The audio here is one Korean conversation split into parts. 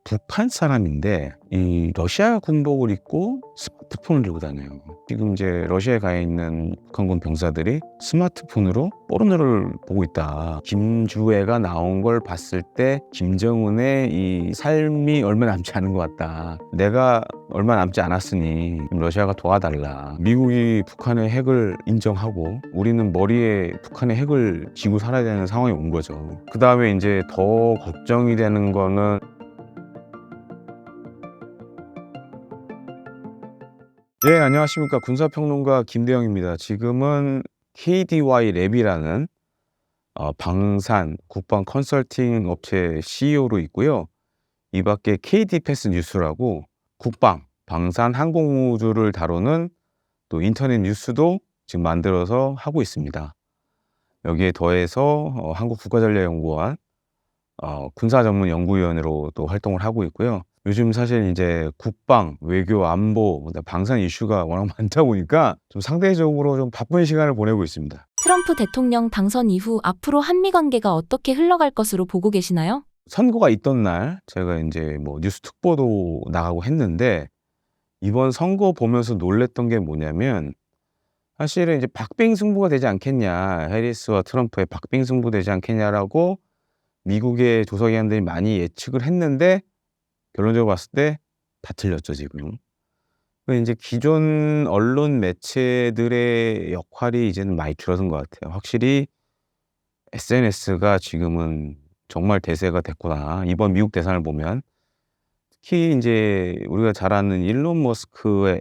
북한 사람인데 이 러시아 군복을 입고 스마트폰을 들고 다녀요. 지금 이제 러시아에 가 있는 북한군 병사들이 스마트폰으로 포르노를 보고 있다. 김주애가 나온 걸 봤을 때 김정은의 이 삶이 얼마 남지 않은 것 같다. 내가 얼마 남지 않았으니 러시아가 도와달라. 미국이 북한의 핵을 인정하고 우리는 머리에 북한의 핵을 지고 살아야 되는 상황이 온 거죠. 그 다음에 이제 더 걱정이 되는 거는 예, 안녕하십니까. 군사평론가 김대영입니다. 지금은 KDY 랩이라는 방산 국방 컨설팅 업체 CEO로 있고요. 이 밖에 KD 패스 뉴스라고 국방, 방산, 항공우주를 다루는 또 인터넷 뉴스도 지금 만들어서 하고 있습니다. 여기에 더해서 한국국가전략연구원 군사전문연구위원으로 또 활동을 하고 있고요. 요즘 사실 이제 국방, 외교, 안보, 방산 이슈가 워낙 많다 보니까 좀 상대적으로 좀 바쁜 시간을 보내고 있습니다. 트럼프 대통령 당선 이후 앞으로 한미 관계가 어떻게 흘러갈 것으로 보고 계시나요? 선거가 있던 날 제가 이제 뭐 뉴스 특보도 나가고 했는데 이번 선거 보면서 놀랬던 게 뭐냐면 사실은 이제 박빙승부가 되지 않겠냐, 해리스와 트럼프의 박빙승부 되지 않겠냐라고 미국의 조사기관들이 많이 예측을 했는데 결론적으로 봤을 때 다 틀렸죠, 지금. 이제 기존 언론 매체들의 역할이 이제는 많이 줄어든 것 같아요. 확실히 SNS가 지금은 정말 대세가 됐구나. 이번 미국 대선을 보면 특히 이제 우리가 잘 아는 일론 머스크의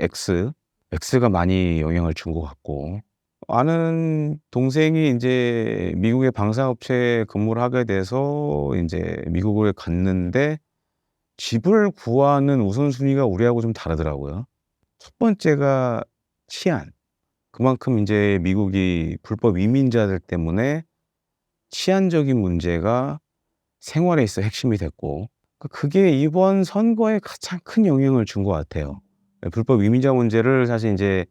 X가 많이 영향을 준 것 같고, 아는 동생이 이제 미국의 방산업체에 근무를 하게 돼서 이제 미국을 갔는데 집을 구하는 우선순위가 우리하고 좀 다르더라고요. 첫 번째가 치안. 그만큼 이제 미국이 불법 이민자들 때문에 치안적인 문제가 생활에 있어 핵심이 됐고, 그게 이번 선거에 가장 큰 영향을 준 것 같아요. 불법 이민자 문제를 사실 이제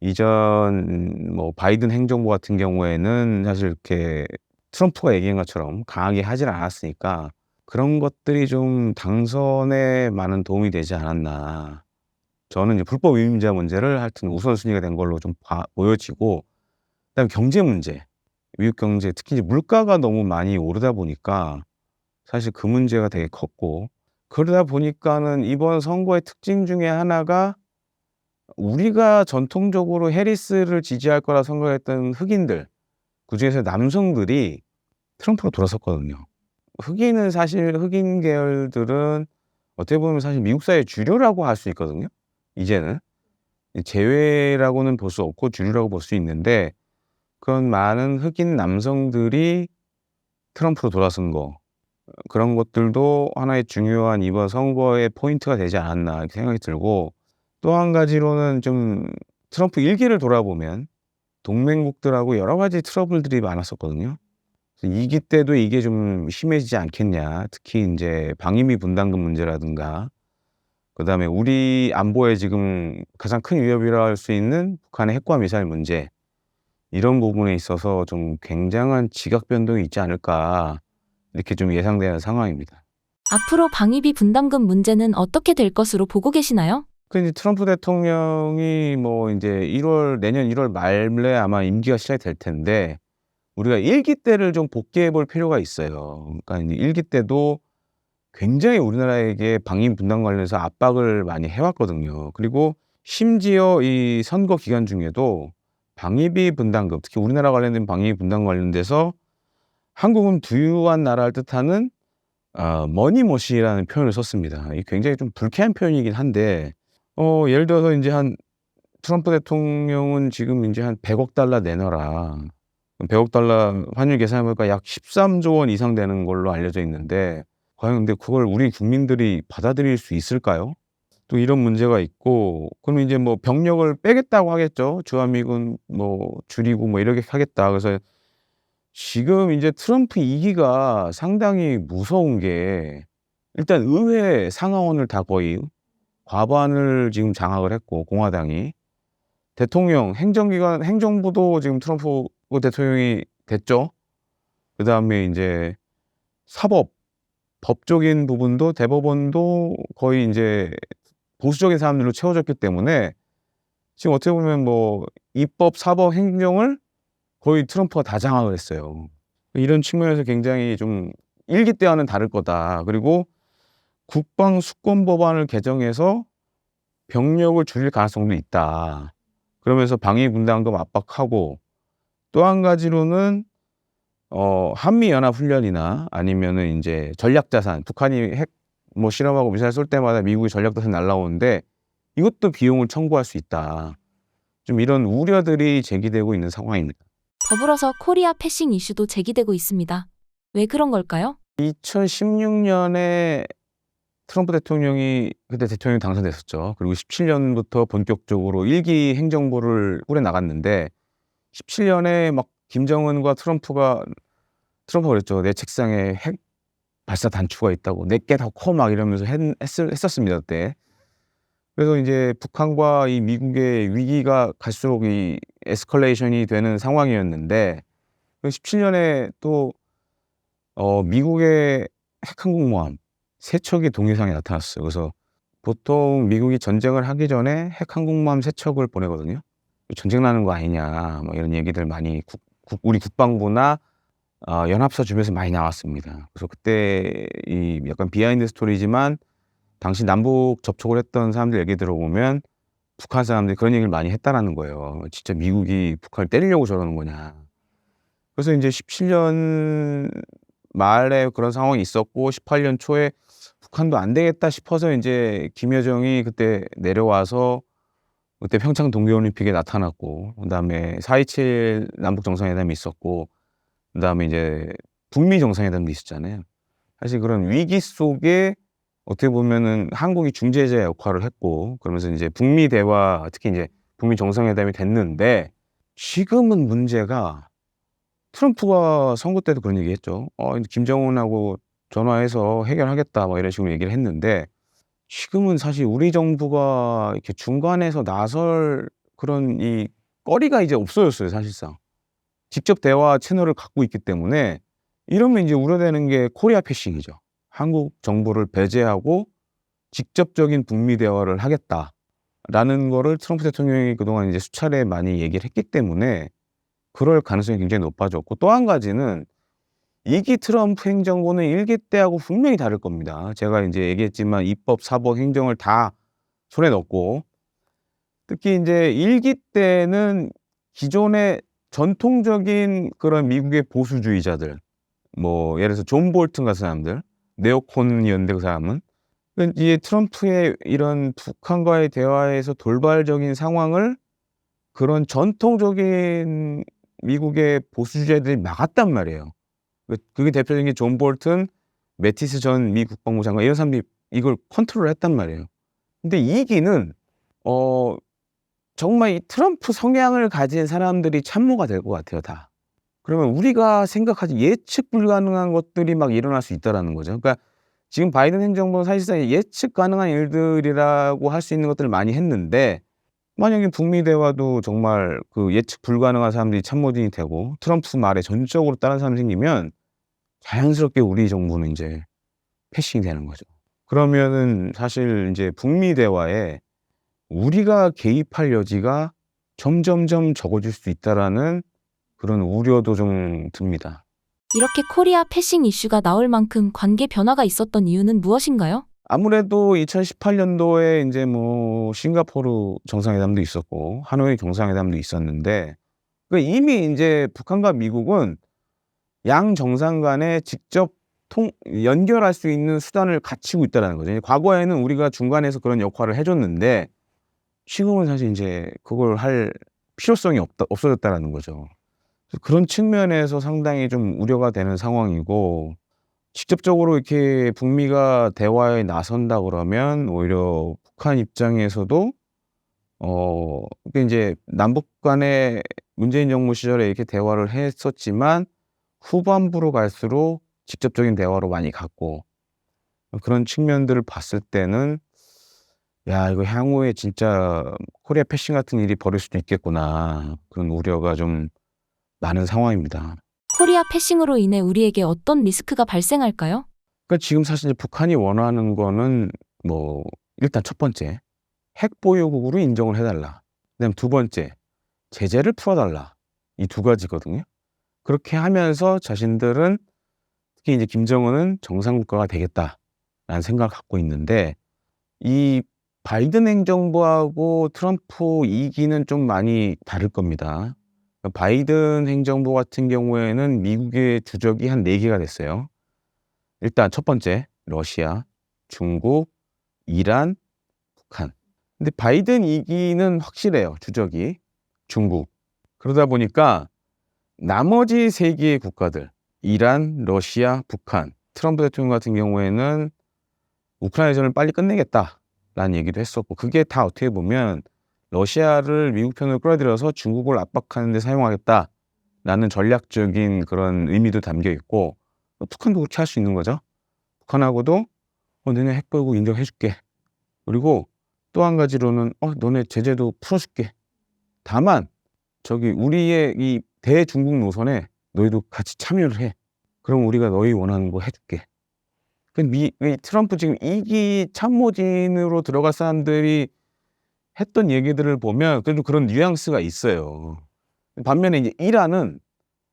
이전 뭐 바이든 행정부 같은 경우에는 사실 이렇게 트럼프가 얘기한 것처럼 강하게 하질 않았으니까 그런 것들이 좀 당선에 많은 도움이 되지 않았나. 저는 이제 불법 이민자 문제를 하여튼 우선순위가 된 걸로 좀 보여지고, 그다음에 경제 문제, 미국 경제 특히 이제 물가가 너무 많이 오르다 보니까 사실 그 문제가 되게 컸고, 그러다 보니까는 이번 선거의 특징 중에 하나가 우리가 전통적으로 해리스를 지지할 거라 생각했던 흑인들, 그중에서 남성들이 트럼프로 돌아섰거든요. 흑인 계열들은 어떻게 보면 사실 미국 사회의 주류라고 할 수 있거든요. 이제는 제외라고는 볼 수 없고 주류라고 볼 수 있는데, 그런 많은 흑인 남성들이 트럼프로 돌아선 거, 그런 것들도 하나의 중요한 이번 선거의 포인트가 되지 않았나 이렇게 생각이 들고, 또 한 가지로는 좀 트럼프 일기를 돌아보면 동맹국들하고 여러 가지 트러블들이 많았었거든요. 2기 때도 이게 좀 심해지지 않겠냐. 특히 인제 방위비 분담금 문제라든가, 그다음에 우리 안보에 지금 가장 큰 위협이라 할 수 있는 북한의 핵과 미사일 문제, 이런 부분에 있어서 좀 굉장한 지각 변동이 있지 않을까, 이렇게 좀 예상되는 상황입니다. 앞으로 방위비 분담금 문제는 어떻게 될 것으로 보고 계시나요? 이제 트럼프 대통령이 뭐 인제 내년 1월 말에 아마 임기가 시작이 될 텐데 우리가 1기 때를 좀 복귀해 볼 필요가 있어요. 그러니까 1기 때도 굉장히 우리나라에게 방위비 분담 관련해서 압박을 많이 해 왔거든요. 그리고 심지어 이 선거 기간 중에도 방위비 분담금, 특히 우리나라 관련된 방위비 분담 관련돼서 한국은 부유한 나라를 뜻하는 머니머시라는 표현을 썼습니다. 이게 굉장히 좀 불쾌한 표현이긴 한데, 예를 들어서 인제 한 트럼프 대통령은 지금 인제 한 $100억 내놔라. $100억 환율 계산해 보니까 약 13조 원 이상 되는 걸로 알려져 있는데, 과연 근데 그걸 우리 국민들이 받아들일 수 있을까요? 또 이런 문제가 있고, 그럼 이제 뭐 병력을 빼겠다고 하겠죠. 주한미군 뭐 줄이고 뭐 이렇게 하겠다. 그래서 지금 이제 트럼프 2기가 상당히 무서운 게, 일단 의회 상하원을 다 거의 과반을 지금 장악을 했고 공화당이, 대통령, 행정기관, 행정부도 지금 트럼프 대통령이 됐죠. 그다음에 인제 사법, 법적인 부분도 대법원도 거의 인제 보수적인 사람들로 채워졌기 때문에 지금 어떻게 보면 뭐 입법, 사법, 행정을 거의 트럼프가 다 장악을 했어요. 이런 측면에서 굉장히 좀 1기 때와는 다를 거다. 그리고 국방 수권 법안을 개정해서 병력을 줄일 가능성도 있다. 그러면서 방위 분담금 압박하고 또 한 가지로는 한미 연합 훈련이나 아니면은 인제 전략 자산, 북한이 핵 뭐 실험하고 미사일 쏠 때마다 미국이 전략 자산 날라오는데 이것도 비용을 청구할 수 있다. 좀 이런 우려들이 제기되고 있는 상황입니다. 더불어서 코리아 패싱 이슈도 제기되고 있습니다. 왜 그런 걸까요? 2016년에 트럼프 대통령이 그때 대통령이 당선됐었죠. 그리고 17년부터 본격적으로 1기 행정부를 꾸려 나갔는데 17년에 막 김정은과 트럼프가 그랬죠. "내 책상에 핵 발사 단추가 있다고. 내게 더 커." 막 이러면서 했었습니다 그때. 그래서 인제 북한과 이 미국의 위기가 갈수록 이 에스컬레이션이 되는 상황이었는데 그 17년에 또 미국의 핵 항공모함 3 척이 동해상에 나타났어요. 그래서 보통 미국이 전쟁을 하기 전에 핵 항공모함 3 척을 보내거든요. "전쟁 나는 거 아니냐." 뭐 이런 얘기들 많이 우리 국방부나 연합사 주변에서 많이 나왔습니다. 그래서 그때 이 약간 비하인드 스토리지만 당시 남북 접촉을 했던 사람들 얘기 들어보면 북한 사람들이 그런 얘기를 많이 했다라는 거예요. "진짜 미국이 북한을 때리려고 저러는 거냐." 그래서 인제 17년 말에 그런 상황이 있었고 18년 초에 '북한도 안 되겠다.' 싶어서 인제 김여정이 그때 내려와서 그때 평창 동계 올림픽에 나타났고 그다음에 4.27 남북 정상회담이 있었고 그다음에 이제 북미 정상회담도 있었잖아요. 사실 그런 위기 속에 어떻게 보면은 한국이 중재자 역할을 했고 그러면서 인제 북미 대화 특히 인제 북미 정상회담이 됐는데 지금은 문제가 트럼프가 선거 때도 그런 얘기했죠. 인제 "김정은하고 전화해서 해결하겠다." 뭐 이런 식으로 얘기를 했는데 지금은 사실 우리 정부가 이렇게 중간에서 나설 그런 이 거리가 이제 없어졌어요 사실상. 직접 대화 채널을 갖고 있기 때문에 이러면 인제 우려되는 게 코리아 패싱이죠. '한국 정부를 배제하고 직접적인 북미 대화를 하겠다.'라는 거를 트럼프 대통령이 그동안 이제 수차례 많이 얘기를 했기 때문에 그럴 가능성이 굉장히 높아졌고 또 한 가지는 2기 트럼프 행정부는 1기 때하고 분명히 다를 겁니다. 제가 인제 얘기했지만 입법, 사법, 행정을 다 손에 넣고 특히 인제 1기 때는 기존의 전통적인 그런 미국의 보수주의자들 뭐 예를 들어서 존 볼튼 같은 사람들 네오콘이었는데 그 사람은 이 트럼프의 이런 북한과의 대화에서 돌발적인 상황을 그런 전통적인 미국의 보수주의자들이 막았단 말이에요. 그게 대표적인 게 존 볼튼, 매티스 전 미 국방부 장관 이런 사람들이 이걸 컨트롤했단 말이에요. 근데 2 기는 어 정말 이 트럼프 성향을 가진 사람들이 참모가 될 것 같아요 다. 그러면 우리가 생각하지 예측 불가능한 것들이 막 일어날 수 있다라는 거죠. 그러니까 지금 바이든 행정부는 사실상 예측 가능한 일들이라고 할 수 있는 것들을 많이 했는데 만약에 북미 대화도 정말 그 예측 불가능한 사람들이 참모진이 되고 트럼프 말에 전적으로 따르는 사람이 생기면 자연스럽게 우리 정부는 인제 패싱이 되는 거죠. 그러면은 사실 인제 북미 대화에 우리가 개입할 여지가 점점점 적어질 수 있다라는 그런 우려도 좀 듭니다. 이렇게 코리아 패싱 이슈가 나올 만큼 관계 변화가 있었던 이유는 무엇인가요? 아무래도 2018년도에 인제 뭐 싱가포르 정상회담도 있었고 하노이 정상회담도 있었는데 그 이미 인제 북한과 미국은 양 정상 간에 직접 연결할 수 있는 수단을 갖추고 있다라는 거죠. 과거에는 우리가 중간에서 그런 역할을 해 줬는데 지금은 사실 인제 그걸 할 필요성이 없어졌다라는 거죠. 그래서 그런 측면에서 상당히 좀 우려가 되는 상황이고 직접적으로 이렇게 북미가 대화에 나선다 그러면 오히려 북한 입장에서도 그게 인제 남북 간에 문재인 정부 시절에 이렇게 대화를 했었지만 후반부로 갈수록 직접적인 대화로 많이 갔고 그런 측면들을 봤을 때는 '야 이거 향후에 진짜 코리아 패싱 같은 일이 벌어질 수도 있겠구나.' 그런 우려가 좀 많은 상황입니다. 코리아 패싱으로 인해 우리에게 어떤 리스크가 발생할까요? 그러니까 지금 사실 북한이 원하는 거는 뭐 일단 첫 번째 핵 보유국으로 인정을 해달라. 그다음 두 번째 제재를 풀어달라. 이 두 가지거든요. 그렇게 하면서 자신들은 특히 이제 김정은은 정상국가가 되겠다라는 생각을 갖고 있는데 이 바이든 행정부하고 트럼프 2기는 좀 많이 다를 겁니다. 바이든 행정부 같은 경우에는 미국의 주적이 한 4개가 됐어요. 일단 첫 번째 러시아, 중국, 이란, 북한. 근데 바이든 2기는 확실해요. 주적이 중국. 그러다 보니까 나머지 3개의 국가들 이란, 러시아, 북한. 트럼프 대통령 같은 경우에는 우크라이나전을 빨리 끝내겠다라는 얘기도 했었고 그게 다 어떻게 보면 러시아를 미국 편으로 끌어들여서 중국을 압박하는 데 사용하겠다라는 전략적인 그런 의미도 담겨 있고 북한도 그렇게 할 수 있는 거죠. 북한하고도 너네 핵 보유국 인정해 줄게. 그리고 또 한 가지로는 너네 제재도 풀어 줄게. 다만 저기 우리의 이 대중국 노선에 너희도 같이 참여를 해. 그럼 우리가 너희 원하는 거 해 줄게. 이 트럼프 지금 2기 참모진으로 들어갈 사람들이 했던 얘기들을 보면 그래도 그런 뉘앙스가 있어요. 반면에 이제 이란은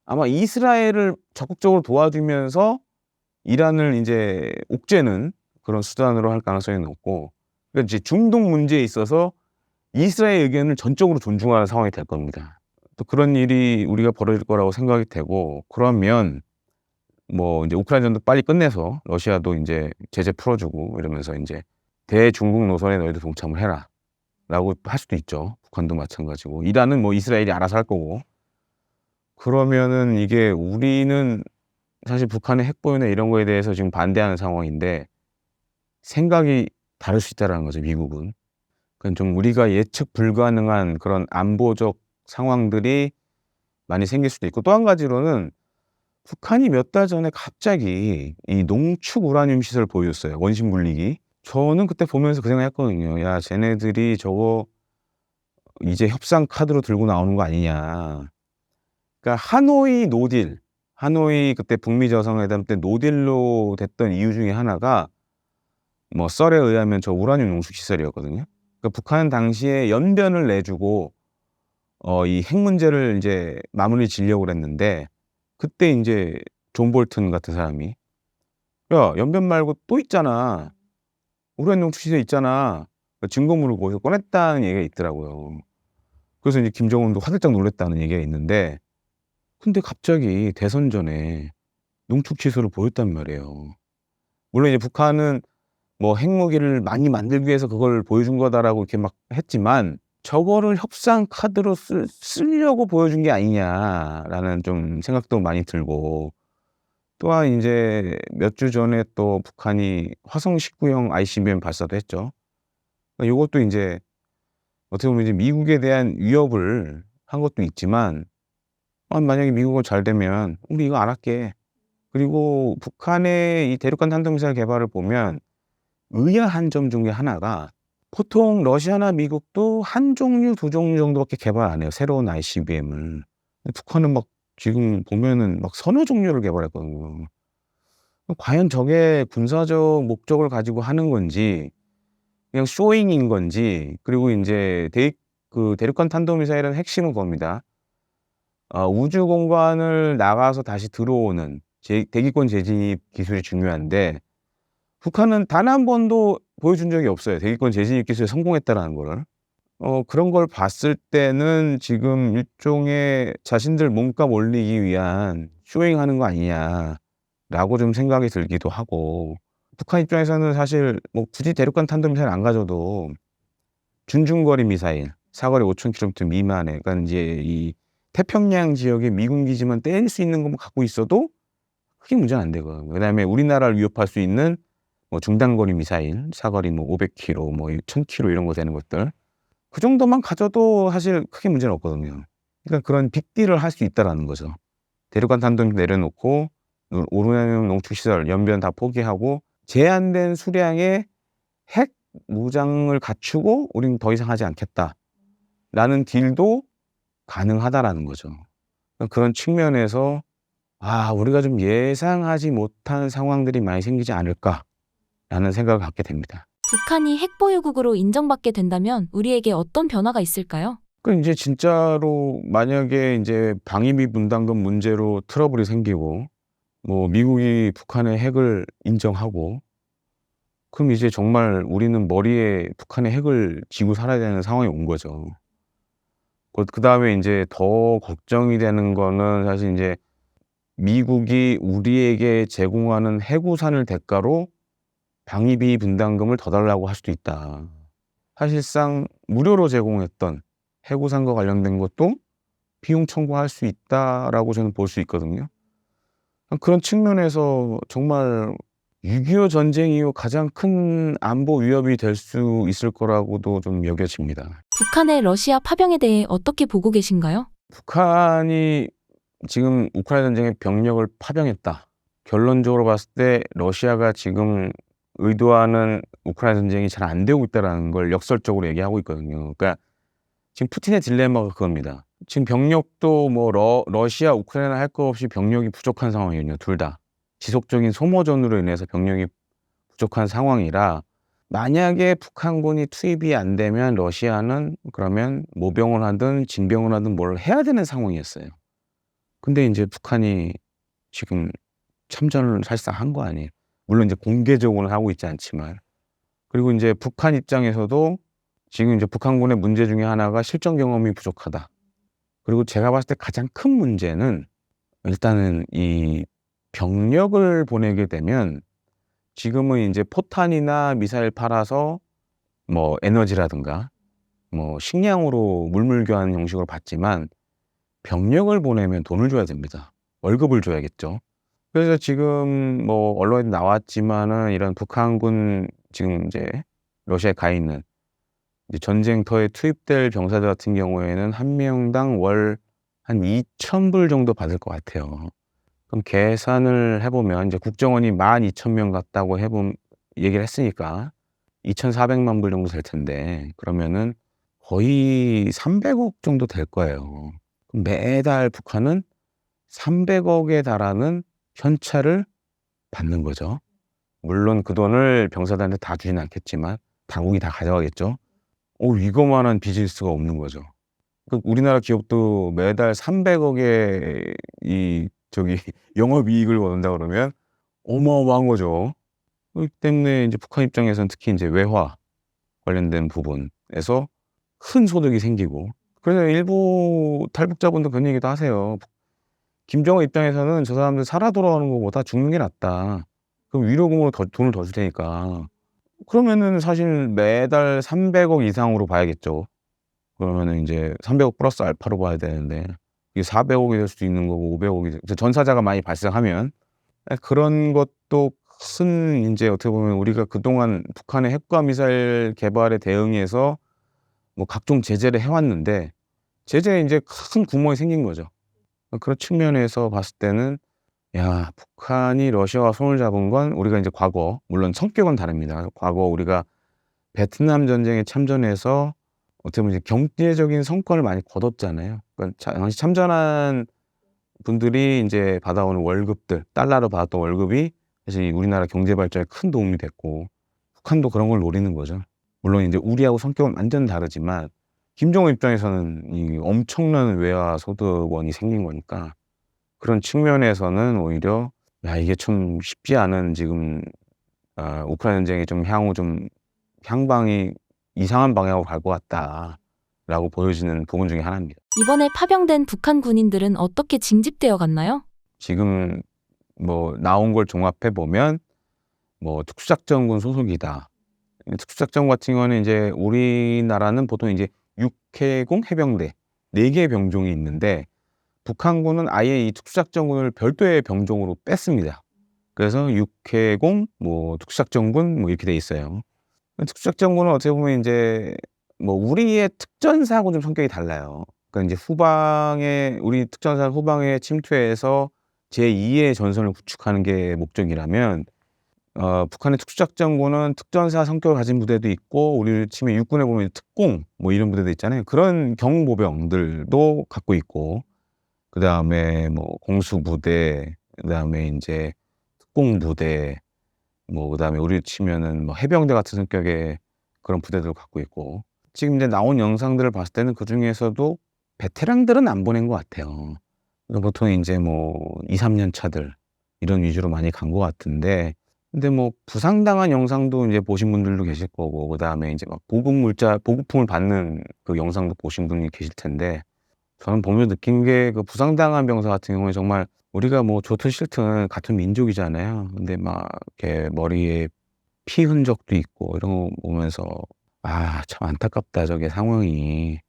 아마 이스라엘을 적극적으로 도와주면서 이란을 이제 옥죄는 그런 수단으로 할 가능성이 높고 그러니까 이제 중동 문제에 있어서 이스라엘 의견을 전적으로 존중하는 상황이 될 겁니다. 또 그런 일이 우리가 벌어질 거라고 생각이 되고 그러면 뭐 이제 우크라이나전도 빨리 끝내서 러시아도 이제 제재 풀어주고 이러면서 이제 대중국 노선에 너희도 동참을 해라라고 할 수도 있죠. 북한도 마찬가지고 이란은 뭐 이스라엘이 알아서 할 거고 그러면은 이게 우리는 사실 북한의 핵보유나 이런 거에 대해서 지금 반대하는 상황인데 생각이 다를 수 있다라는 거죠. 미국은. 그건 좀 우리가 예측 불가능한 그런 안보적 상황들이 많이 생길 수도 있고 또 한 가지로는 북한이 몇 달 전에 갑자기 이 농축 우라늄 시설을 보여줬어요. 원심 굴리기. 저는 그때 보면서 그 생각했거든요. 야, 쟤네들이 저거 이제 협상 카드로 들고 나오는 거 아니냐. 그러니까 하노이 노딜, 하노이 그때 북미 정상회담 때 노딜로 됐던 이유 중에 하나가 뭐 썰에 의하면 저 우라늄 농축 시설이었거든요. 그러니까 북한은 당시에 연변을 내주고 이 핵 문제를 이제 마무리 지려고 그랬는데 그때 이제 존 볼튼 같은 사람이 야, 연변 말고 또 있잖아. 우라늄 농축 시설 있잖아. 증거물을 거기서 꺼냈다는 얘기가 있더라고요. 그래서 이제 김정은도 화들짝 놀랐다는 얘기가 있는데 근데 갑자기 대선 전에 농축 시설을 보였단 말이에요. 물론 이제 북한은 뭐 핵무기를 많이 만들기 위해서 그걸 보여준 거다라고 이렇게 막 했지만 저거를 협상 카드로 쓰려고 보여준 게 아니냐라는 좀 생각도 많이 들고 또한 이제 몇 주 전에 또 북한이 화성 19형 ICBM 발사도 했죠. 그러니까 요것도 인제 어떻게 보면 이제 미국에 대한 위협을 한 것도 있지만 만약에 미국은 잘 되면 "우리 이거 안 할게." 그리고 북한의 이 대륙간 탄도미사일 개발을 보면 의아한 점 중에 하나가 보통 러시아나 미국도 한 종류, 두 종류 정도밖에 개발 안 해요, 새로운 ICBM을. 근데 북한은 막 지금 보면은 막 서너 종류를 개발했거든요. 과연 저게 군사적 목적을 가지고 하는 건지 그냥 쇼잉인 건지 그리고 인제 대륙간 탄도미사일은 핵심은 그겁니다. 우주 공간을 나가서 다시 들어오는 대기권 재진입 기술이 중요한데 북한은 단 한 번도 보여준 적이 없어요. 대기권 재진입 기술에 성공했다라는 거를. 그런 걸 봤을 때는 지금 일종의 자신들 몸값 올리기 위한 쇼잉하는 거 아니냐라고 좀 생각이 들기도 하고 북한 입장에서는 사실 뭐 굳이 대륙간 탄도미사일 안 가져도 준중거리 미사일 사거리 5,000km 미만의 그러니까 인제 이 태평양 지역의 미군 기지만 때릴 수 있는 것만 갖고 있어도 크게 문제는 안 되거든요. 그다음에 우리나라를 위협할 수 있는 뭐 중단거리 미사일 사거리 뭐 500km 뭐 1,000km 이런 거 되는 것들 그 정도만 가져도 사실 크게 문제는 없거든요. 그러니까 그런 빅딜을 할 수 있다라는 거죠. 대륙간 탄도미사일 내려놓고 우라늄 농축 시설 연변 다 포기하고 제한된 수량의 핵 무장을 갖추고 "우리는 더 이상 하지 않겠다."라는 딜도 가능하다라는 거죠. 그런 측면에서 우리가 좀 예상하지 못한 상황들이 많이 생기지 않을까라는 생각을 갖게 됩니다. 북한이 핵보유국으로 인정받게 된다면 우리에게 어떤 변화가 있을까요? 이제 진짜로 만약에 이제 방위비 분담금 문제로 트러블이 생기고 뭐 미국이 북한의 핵을 인정하고 그럼 이제 정말 우리는 머리에 북한의 핵을 쥐고 살아야 되는 상황이 온 거죠. 그다음에 인제 더 걱정이 되는 거는 사실 인제 미국이 우리에게 제공하는 해구산을 대가로 방위비 분담금을 더 달라고 할 수도 있다. 사실상 무료로 제공했던 해구산과 관련된 것도 비용 청구할 수 있다라고 저는 볼 수 있거든요. 그런 측면에서 정말 6.25 전쟁 이후 가장 큰 안보 위협이 될 수 있을 거라고도 좀 여겨집니다. 북한의 러시아 파병에 대해 어떻게 보고 계신가요? 북한이 지금 우크라이나 전쟁에 병력을 파병했다. 결론적으로 봤을 때 러시아가 지금 의도하는 우크라이나 전쟁이 잘 안 되고 있다라는 걸 역설적으로 얘기하고 있거든요. 그러니까 지금 푸틴의 딜레마가 그겁니다. 지금 병력도 뭐 러시아, 우크라이나 할 거 없이 병력이 부족한 상황이거든요, 둘 다. 지속적인 소모전으로 인해서 병력이 부족한 상황이라 만약에 북한군이 투입이 안 되면 러시아는 그러면 모병을 하든 진병을 하든 뭘 해야 되는 상황이었어요. 근데 인제 북한이 지금 참전을 사실상 한 거 아니에요. 물론 이제 공개적으로는 하고 있지 않지만. 그리고 인제 북한 입장에서도 지금 이제 북한군의 문제 중에 하나가 실전 경험이 부족하다. 그리고 제가 봤을 때 가장 큰 문제는 일단은 이 병력을 보내게 되면 지금은 인제 포탄이나 미사일 팔아서 뭐 에너지라든가 뭐 식량으로 물물교환 형식으로 받지만 병력을 보내면 돈을 줘야 됩니다. 월급을 줘야겠죠. 그래서 지금 뭐 언론에 나왔지만은 이런 북한군 지금 인제 러시아에 가 있는 이제 전쟁터에 투입될 병사들 같은 경우에는 한 명당 월 한 2,000불 정도 받을 것 같아요. 그럼 계산을 해 보면 이제 국정원이 12,000명 같다고 얘기를 했으니까 2,400만 불 정도 될 텐데 그러면은 거의 300억 정도 될 거예요. 그럼 매달 북한은 300억에 달하는 현찰을 받는 거죠. 물론 그 돈을 병사들한테 다 주진 않겠지만 당국이 다 가져가겠죠. 이거만한 빚일 수가 없는 거죠. 우리나라 기업도 매달 300억의 영업이익을 얻는다 그러면 어마어마한 거죠. 그렇기 때문에 인제 북한 입장에서는 특히 인제 외화 관련된 부분에서 큰 소득이 생기고 그래서 일부 탈북자분들 그런 얘기도 하세요. 김정은 입장에서는 '저 사람들 살아 돌아오는 것보다 죽는 게 낫다. 그럼 위로금으로 돈을 더 줄 테니까.' 그러면은 사실 매달 300억 이상으로 봐야겠죠. 그러면은 인제 300억 플러스 알파로 봐야 되는데 이게 400억이 될 수도 있는 거고 500억이 전사자가 많이 발생하면 그런 것도 큰 인제 어떻게 보면 우리가 그동안 북한의 핵과 미사일 개발에 대응해서 뭐 각종 제재를 해 왔는데 제재에 인제 큰 구멍이 생긴 거죠. 그런 측면에서 봤을 때는 야 북한이 러시아와 손을 잡은 건 우리가 인제 과거 물론 성격은 다릅니다. 과거 우리가 베트남 전쟁에 참전해서 어떻게 보면 이제 경제적인 성과를 많이 거뒀잖아요. 그러니까 당시 참전한 분들이 인제 받아오는 월급들 달러로 받았던 월급이 사실 우리나라 경제 발전에 큰 도움이 됐고 북한도 그런 걸 노리는 거죠. 물론 인제 우리하고 성격은 완전 다르지만 김정은 입장에서는 이 엄청난 외화 소득원이 생긴 거니까 그런 측면에서는 오히려 '야 이게 참 쉽지 않은 지금 우크라이나 전쟁이 좀 향후 좀 향방이 이상한 방향으로 갈 것 같다.'라고 보여지는 부분 중에 하나입니다. 이번에 파병된 북한 군인들은 어떻게 징집되어 갔나요? 지금 뭐 나온 걸 종합해 보면 뭐 특수작전군 소속이다. 특수작전 같은 경우는 인제 우리나라는 보통 이제 육해공 해병대 4개의 병종이 있는데 북한군은 아예 이 특수작전군을 별도의 병종으로 뺐습니다. 그래서 육해공 뭐 특수작전군 뭐 이렇게 돼 있어요. 특수작전군은 어떻게 보면 인제 뭐 우리의 특전사하고 좀 성격이 달라요. 그러니까 인제 우리 특전사 후방에 침투해서 제2의 전선을 구축하는 게 목적이라면 북한의 특수작전군은 특전사 성격을 가진 부대도 있고 우리를 치면 육군에 보면 특공 뭐 이런 부대도 있잖아요. 그런 경보병들도 갖고 있고 그다음에 뭐 공수부대, 그다음에 인제 특공부대, 뭐 그다음에 우리로 치면은 뭐 해병대 같은 성격의 그런 부대들을 갖고 있고, 지금 이제 나온 영상들을 봤을 때는 그중에서도 베테랑들은 안 보낸 것 같아요. 그래서 보통 인제 뭐 2-3년 차들 이런 위주로 많이 간 것 같은데, 근데 뭐 부상당한 영상도 인제 보신 분들도 계실 거고, 그다음에 인제 막 보급품을 받는 그 영상도 보신 분이 계실 텐데, 저는 보면서 느낀 게 그 부상당한 병사 같은 경우에 정말 우리가 뭐 좋든 싫든 같은 민족이잖아요. 근데 막 이렇게 머리에 피 흔적도 있고 이런 거 보면서 '아 참 안타깝다 저게 상황이.'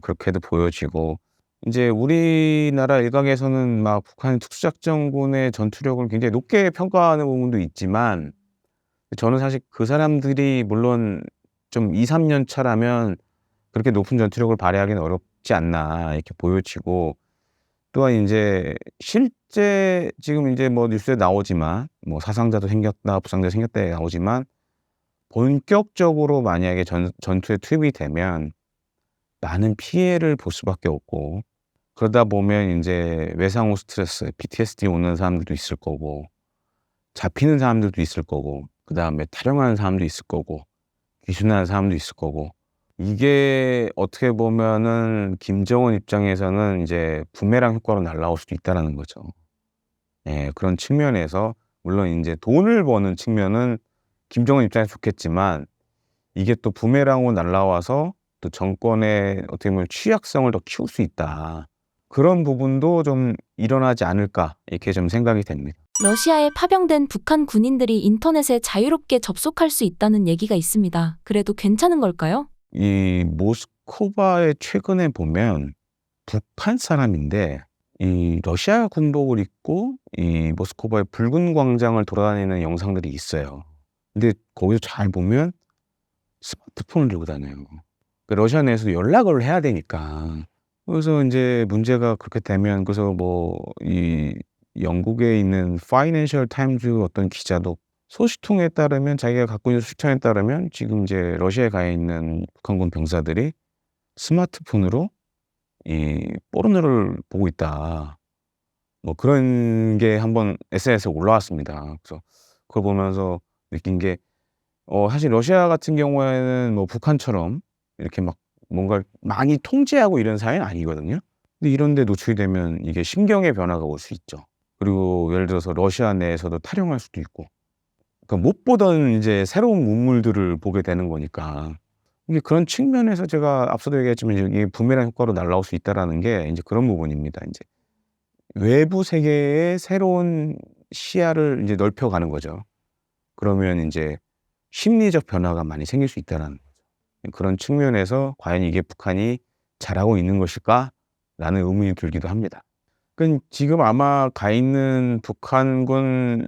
그렇게도 보여지고, 인제 우리나라 일각에서는 막 북한 특수작전군의 전투력을 굉장히 높게 평가하는 부분도 있지만, 저는 사실 그 사람들이 물론 좀 2-3년 차라면 그렇게 높은 전투력을 발휘하기는 어렵지 않나 이렇게 보여지고, 또한 인제 실제 지금 인제 뭐 뉴스에 나오지만 뭐 사상자도 생겼다, 부상자도 생겼다 나오지만, 본격적으로 만약에 전투에 투입이 되면 많은 피해를 볼 수밖에 없고, 그러다 보면 인제 외상 후 스트레스, PTSD 오는 사람들도 있을 거고, 잡히는 사람들도 있을 거고, 그다음에 탈영하는 사람도 있을 거고, 귀순하는 사람도 있을 거고, 이게 어떻게 보면은 김정은 입장에서는 이제 부메랑 효과로 날아올 수도 있다라는 거죠. 예. 그런 측면에서 물론 인제 돈을 버는 측면은 김정은 입장에서 좋겠지만, 이게 또 부메랑으로 날아와서 또 정권의 어떻게 보면 취약성을 더 키울 수 있다. 그런 부분도 좀 일어나지 않을까 이렇게 좀 생각이 됩니다. 러시아에 파병된 북한 군인들이 인터넷에 자유롭게 접속할 수 있다는 얘기가 있습니다. 그래도 괜찮은 걸까요? 이 모스크바에 최근에 보면 북한 사람인데 이 러시아 군복을 입고 이 모스크바의 붉은 광장을 돌아다니는 영상들이 있어요. 근데 거기서 잘 보면 스마트폰을 들고 다녀요. 그 러시아 내에서도 연락을 해야 되니까. 그래서 인제 문제가 그렇게 되면, 그래서 뭐 이 영국에 있는 파이낸셜 타임즈 어떤 기자도 소식통에 따르면, 자기가 갖고 있는 소식통에 따르면 지금 이제 러시아에 가 있는 북한군 병사들이 스마트폰으로 이 포르노를 보고 있다. 뭐 그런 게 한번 SNS에 올라왔습니다. 그래서 그걸 보면서 느낀 게, 사실 러시아 같은 경우에는 뭐 북한처럼 이렇게 막 뭔가를 많이 통제하고 이런 사회는 아니거든요. 근데 이런 데 노출이 되면 이게 심경의 변화가 올 수 있죠. 그리고 예를 들어서 러시아 내에서도 탈영할 수도 있고, 그러니까 못 보던 이제 새로운 문물들을 보게 되는 거니까. 이게 그런 측면에서 제가 앞서도 얘기했지만 이게 부메랑 효과로 날아올 수 있다라는 게 인제 그런 부분입니다. 인제 외부 세계의 새로운 시야를 인제 넓혀가는 거죠. 그러면 인제 심리적 변화가 많이 생길 수 있다라는 거죠. 그런 측면에서 '과연 이게 북한이 잘하고 있는 것일까?'라는 의문이 들기도 합니다. 지금 아마 가 있는 북한군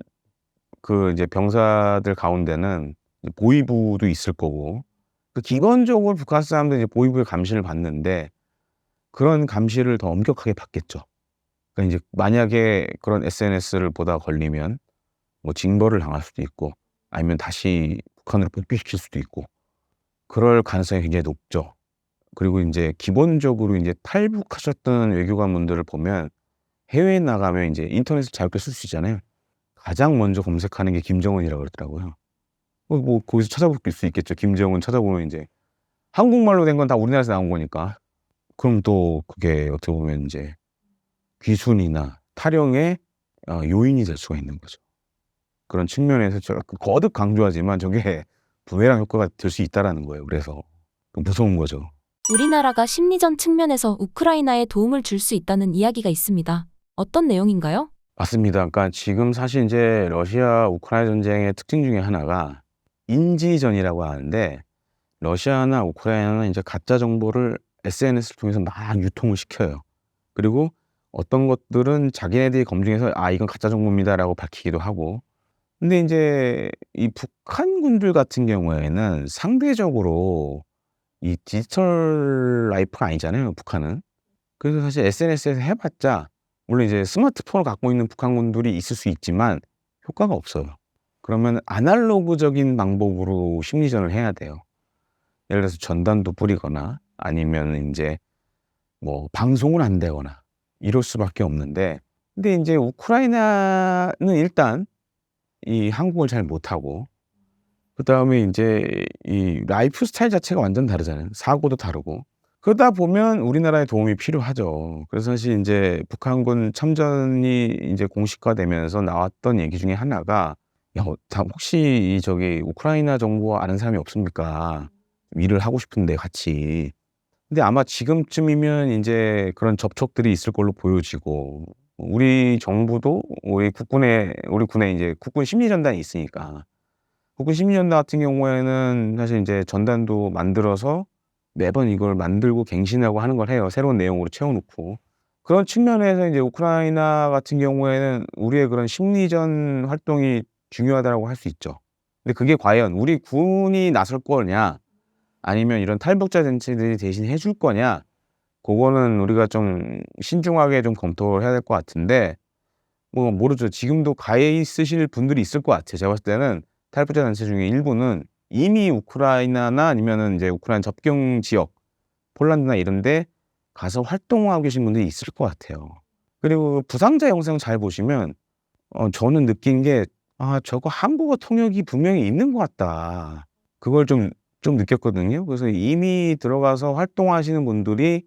그 이제 병사들 가운데는 이제 보위부도 있을 거고, 기본적으로 북한 사람들이 이제 보위부의 감시를 받는데, 그런 감시를 더 엄격하게 받겠죠. 인제 만약에 그런 SNS를 보다가 걸리면 뭐 징벌을 당할 수도 있고, 아니면 다시 북한으로 복귀시킬 수도 있고, 그럴 가능성이 굉장히 높죠. 그리고 인제 기본적으로 인제 탈북하셨던 외교관분들을 보면 해외에 나가면 인제 인터넷을 자유롭게 쓸 수 있잖아요. 가장 먼저 검색하는 게 김정은이라고 그러더라고요. 뭐 거기서 찾아볼 수 있겠죠. 김정은 찾아보면 인제 한국말로 된 건 다 우리나라에서 나온 거니까. 그럼 또 그게 어떻게 보면 인제 귀순이나 탈영의 요인이 될 수가 있는 거죠. 그런 측면에서 제가 거듭 강조하지만 저게 부메랑 효과가 될 수 있다라는 거예요. 그래서 무서운 거죠. 우리나라가 심리전 측면에서 우크라이나에 도움을 줄 수 있다는 이야기가 있습니다. 어떤 내용인가요? 맞습니다. 그러니까 지금 사실 인제 러시아 우크라이나 전쟁의 특징 중에 하나가 인지전이라고 하는데, 러시아나 우크라이나는 인제 가짜 정보를 SNS를 통해서 막 유통을 시켜요. 그리고 어떤 것들은 자기네들이 검증해서 "아 이건 가짜 정보입니다."라고 밝히기도 하고. 근데 인제 이 북한군들 같은 경우에는 상대적으로 이 디지털 라이프가 아니잖아요, 북한은. 그래서 사실 SNS에서 해 봤자, 물론 이제 스마트폰을 갖고 있는 북한군들이 있을 수 있지만 효과가 없어요. 그러면 아날로그적인 방법으로 심리전을 해야 돼요. 예를 들어서 전단도 뿌리거나, 아니면 인제 뭐 방송을 안 되거나, 이럴 수밖에 없는데, 근데 인제 우크라이나는 일단 이 한국어를 잘 못하고, 그다음에 인제 이 라이프 스타일 자체가 완전 다르잖아요. 사고도 다르고. 그러다 보면 우리나라의 도움이 필요하죠. 그래서 사실 인제 북한군 참전이 인제 공식화되면서 나왔던 얘기 중에 하나가 "야 다 혹시 이 저기 우크라이나 정보 아는 사람이 없습니까? 좀 일을 하고 싶은데 같이." 근데 아마 지금쯤이면 인제 그런 접촉들이 있을 걸로 보여지고, 우리 정부도 우리 군에 인제 국군 심리전단이 있으니까, 국군 심리전단 같은 경우에는 사실 인제 전단도 만들어서 매번 이걸 만들고 갱신하고 하는 걸 해요, 새로운 내용으로 채워 놓고. 그런 측면에서 인제 우크라이나 같은 경우에는 우리의 그런 심리전 활동이 중요하다라고 할 수 있죠. 근데 그게 과연 우리 군이 나설 거냐, 아니면 이런 탈북자 단체들이 대신 해줄 거냐, 고거는 우리가 좀 신중하게 좀 검토를 해야 될 것 같은데, 뭐 모르죠. 지금도 가 있으실 분들이 있을 것 같아요. 제가 봤을 때는 탈북자 단체 중에 일부는 이미 우크라이나나 아니면은 인제 우크라이나 접경 지역, 폴란드나 이런 데 가서 활동하고 계신 분들이 있을 것 같아요. 그리고 부상자 영상 잘 보시면 저는 느낀 게 '아 저거 한국어 통역이 분명히 있는 것 같다.' 그걸 좀 느꼈거든요. 그래서 '이미 들어가서 활동하시는 분들이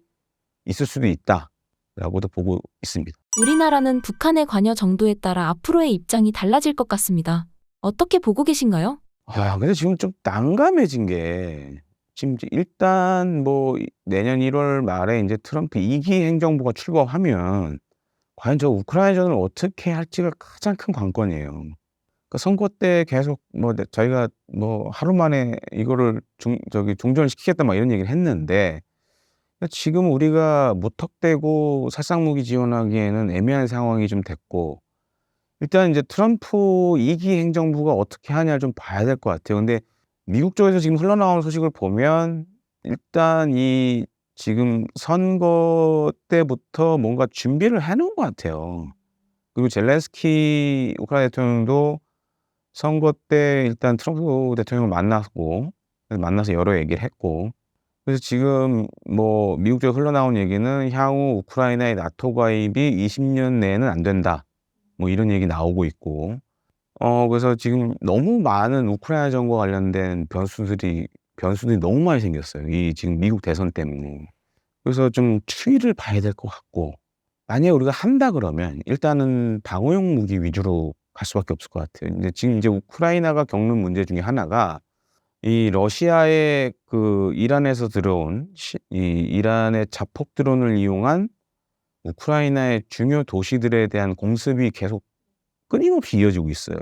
있을 수도 있다.'라고도 보고 있습니다. 우리나라는 북한의 관여 정도에 따라 앞으로의 입장이 달라질 것 같습니다. 어떻게 보고 계신가요? 근데 지금 좀 난감해진 게, 지금 이제 일단 뭐 내년 1월 말에 인제 트럼프 2기 행정부가 출범하면 과연 저 우크라이나전을 어떻게 할지가 가장 큰 관건이에요. 그 선거 때 계속 뭐 저희가 뭐 하루 만에 이거를 종전을 시키겠다 막 이런 얘기를 했는데, 지금 우리가 무턱대고 살상무기 지원하기에는 애매한 상황이 좀 됐고, 일단 인제 트럼프 2기 행정부가 어떻게 하냐를 좀 봐야 될 것 같아요. 근데 미국 쪽에서 지금 흘러나오는 소식을 보면 일단 이 지금 선거 때부터 뭔가 준비를 해 놓은 것 같아요. 그리고 젤렌스키 우크라이나 대통령도 선거 때 일단 트럼프 대통령을 만났고, 만나서 여러 얘기를 했고, 그래서 지금 뭐 미국 쪽에 흘러나온 얘기는 "향후 우크라이나의 나토 가입이 20년 내에는 안 된다." 뭐 이런 얘기 나오고 있고, 그래서 지금 너무 많은 우크라이나전과 관련된 변수들이 너무 많이 생겼어요, 이 지금 미국 대선 때문에. 그래서 좀 추이를 봐야 될 것 같고, 만약에 우리가 한다 그러면 일단은 방어용 무기 위주로 갈 수밖에 없을 것 같아요. 근데 지금 이제 우크라이나가 겪는 문제 중에 하나가 이 러시아의 그 이란에서 들어온 이 이란의 자폭 드론을 이용한 우크라이나의 중요 도시들에 대한 공습이 계속 끊임없이 이어지고 있어요.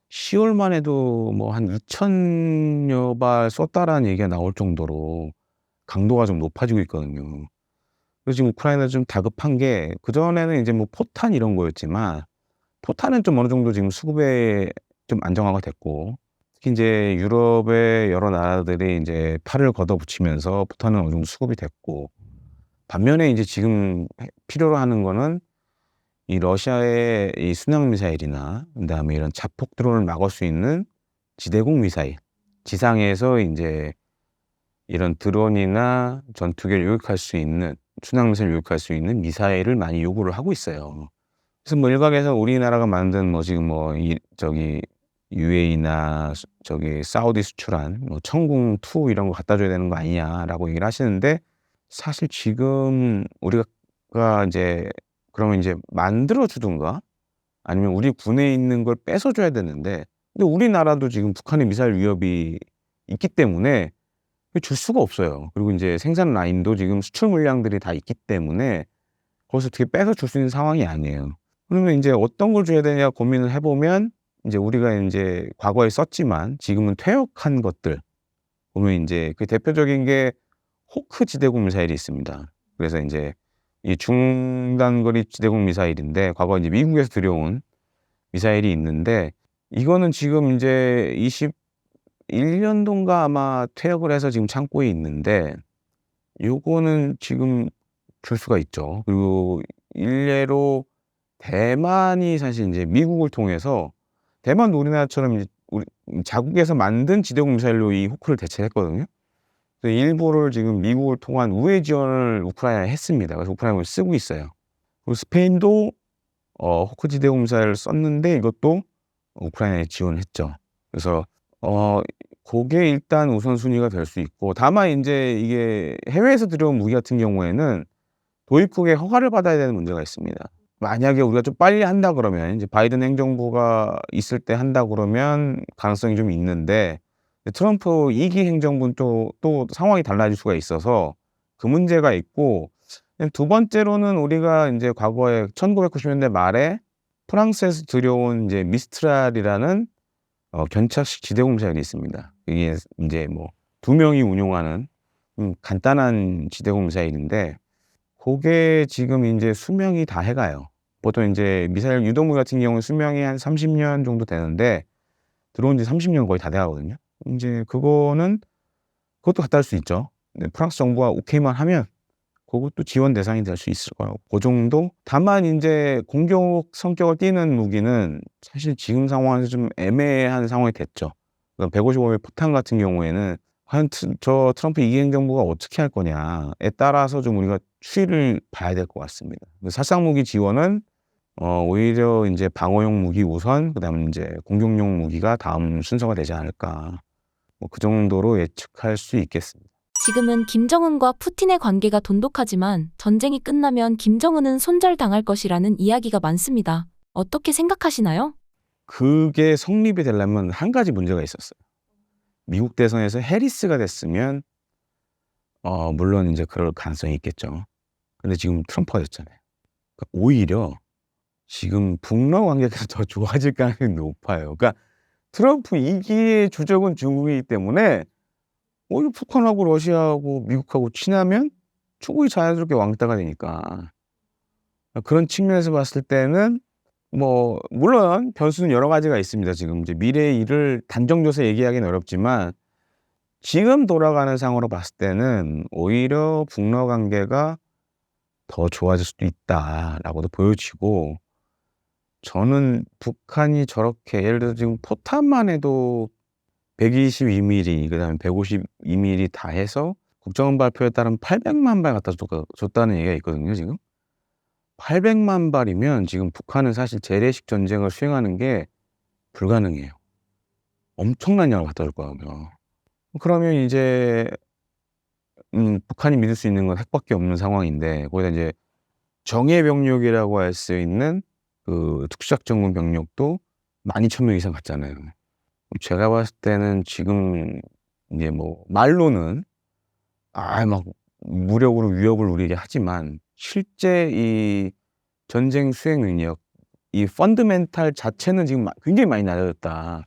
10 월만 해도 뭐 한 2,000여 발 쐈다라는 얘기가 나올 정도로 강도가 좀 높아지고 있거든요. 그래서 지금 우크라이나가 좀 다급한 게, 그전에는 인제 뭐 포탄 이런 거였지만 포탄은 좀 어느 정도 지금 수급에 좀 안정화가 됐고, 특히 인제 유럽의 여러 나라들이 인제 팔을 걷어붙이면서 포탄은 어느 정도 수급이 됐고, 반면에 인제 지금 필요로 하는 거는 이 러시아의 이 순항 미사일이나 그다음에 이런 자폭 드론을 막을 수 있는 지대공 미사일, 지상에서 인제 이런 드론이나 전투기를 요격할 수 있는, 순항 미사일을 요격할 수 있는 미사일을 많이 요구를 하고 있어요. 그래서 뭐 일각에서 우리나라가 만든 뭐 지금 뭐 UAE나 사우디 수출한 뭐 천궁 2 이런 거 갖다 줘야 되는 거 아니냐라고 얘기를 하시는데, 사실 지금 우리가 인제 그러면 인제 만들어 주든가 아니면 우리 군에 있는 걸 뺏어 줘야 되는데, 근데 우리나라도 지금 북한의 미사일 위협이 있기 때문에 그 줄 수가 없어요. 그리고 인제 생산 라인도 지금 수출 물량들이 다 있기 때문에 거기서 어떻게 뺏어 줄 수 있는 상황이 아니에요. 그러면 인제 어떤 걸 줘야 되냐 고민을 해 보면, 인제 우리가 인제 과거에 썼지만 지금은 퇴역한 것들 보면 인제 그 대표적인 게 호크 지대공 미사일이 있습니다. 그래서 인제 이 중단거리 지대공 미사일인데, 과거 인제 미국에서 들여온 미사일이 있는데, 이거는 지금 인제 21 년도인가 아마 퇴역을 해서 지금 창고에 있는데, 요거는 지금 줄 수가 있죠. 그리고 일례로 대만이 사실 인제 미국을 통해서, 대만도 우리나라처럼 이제 우리 자국에서 만든 지대공 미사일로 이 호크를 대체했거든요. 그래서 일부를 지금 미국을 통한 우회 지원을 우크라이나에 했습니다. 그래서 우크라이나가 쓰고 있어요. 그리고 스페인도 호크 지대공 미사일을 썼는데 이것도 우크라이나에 지원했죠. 그래서 그게 일단 우선순위가 될 수 있고, 다만 인제 이게 해외에서 들여온 무기 같은 경우에는 도입국의 허가를 받아야 되는 문제가 있습니다. 만약에 우리가 좀 빨리 한다 그러면, 이제 바이든 행정부가 있을 때 한다 그러면 가능성이 좀 있는데, 트럼프 2기 행정부는 또 상황이 달라질 수가 있어서 그 문제가 있고, 두 번째로는 우리가 인제 과거에 1990년대 말에 프랑스에서 들여온 이제 미스트랄이라는 견착식 지대공 미사일이 있습니다. 이게 인제 뭐 2명이 운용하는 간단한 지대공 미사일인데, 고게 지금 인제 수명이 다 해 가요. 보통 인제 미사일 유도무기 같은 경우는 수명이 한 30년 정도 되는데 들어온 지 30년 거의 다 돼 가거든요. 인제 그것도 갖다 할 수 있죠. 네, 프랑스 정부가 오케이만 하면 그것도 지원 대상이 될 수 있을 거라고. 고 정도? 다만 인제 공격 성격을 띠는 무기는 사실 지금 상황에서 좀 애매한 상황이 됐죠. 그러니까 155mm 포탄 같은 경우에는 과연 저 트럼프 2기 행정부가 어떻게 할 거냐에 따라서 좀 우리가 추이를 봐야 될 것 같습니다. 살상 무기 지원은 오히려 인제 방어용 무기 우선, 그다음에 인제 공격용 무기가 다음 순서가 되지 않을까. 뭐 그 정도로 예측할 수 있겠습니다. 지금은 김정은과 푸틴의 관계가 돈독하지만 전쟁이 끝나면 김정은은 손절당할 것이라는 이야기가 많습니다. 어떻게 생각하시나요? 그게 성립이 되려면 한 가지 문제가 있었어요. 미국 대선에서 해리스가 됐으면 물론 인제 그럴 가능성이 있겠죠. 근데 지금 트럼프가 됐잖아요. 그러니까 오히려 지금 북러 관계가 더 좋아질 가능성이 높아요. 그러니까 트럼프 2기의 주적은 중국이기 때문에 오히려 북한하고 러시아하고 미국하고 친하면 중국이 자연스럽게 왕따가 되니까. 그런 측면에서 봤을 때는 뭐 물론 변수는 여러 가지가 있습니다. 지금 이제 미래의 일을 단정져서 얘기하기는 어렵지만 지금 돌아가는 상황으로 봤을 때는 오히려 북러 관계가 더 좋아질 수도 있다라고도 보여지고, 저는 북한이 저렇게 예를 들어서 지금 포탄만 해도 122mm 그다음에 152mm 다 해서 국정원 발표에 따르면 800만 발 갖다 줬다는 얘기가 있거든요, 지금. 800만 발이면 지금 북한은 사실 재래식 전쟁을 수행하는 게 불가능해요. 엄청난 양을 갖다 줄 거라고요. 그러면 이제 북한이 믿을 수 있는 건 핵밖에 없는 상황인데, 거기다 이제 정예 병력이라고 할 수 있는 그 특수작전군 병력도 12,000명 이상 갔잖아요. 제가 봤을 때는 지금 이제 뭐 말로는 막 무력으로 위협을 우리에게 하지만 실제 이 전쟁 수행 능력, 이 펀더멘탈 자체는 지금 굉장히 많이 낮아졌다.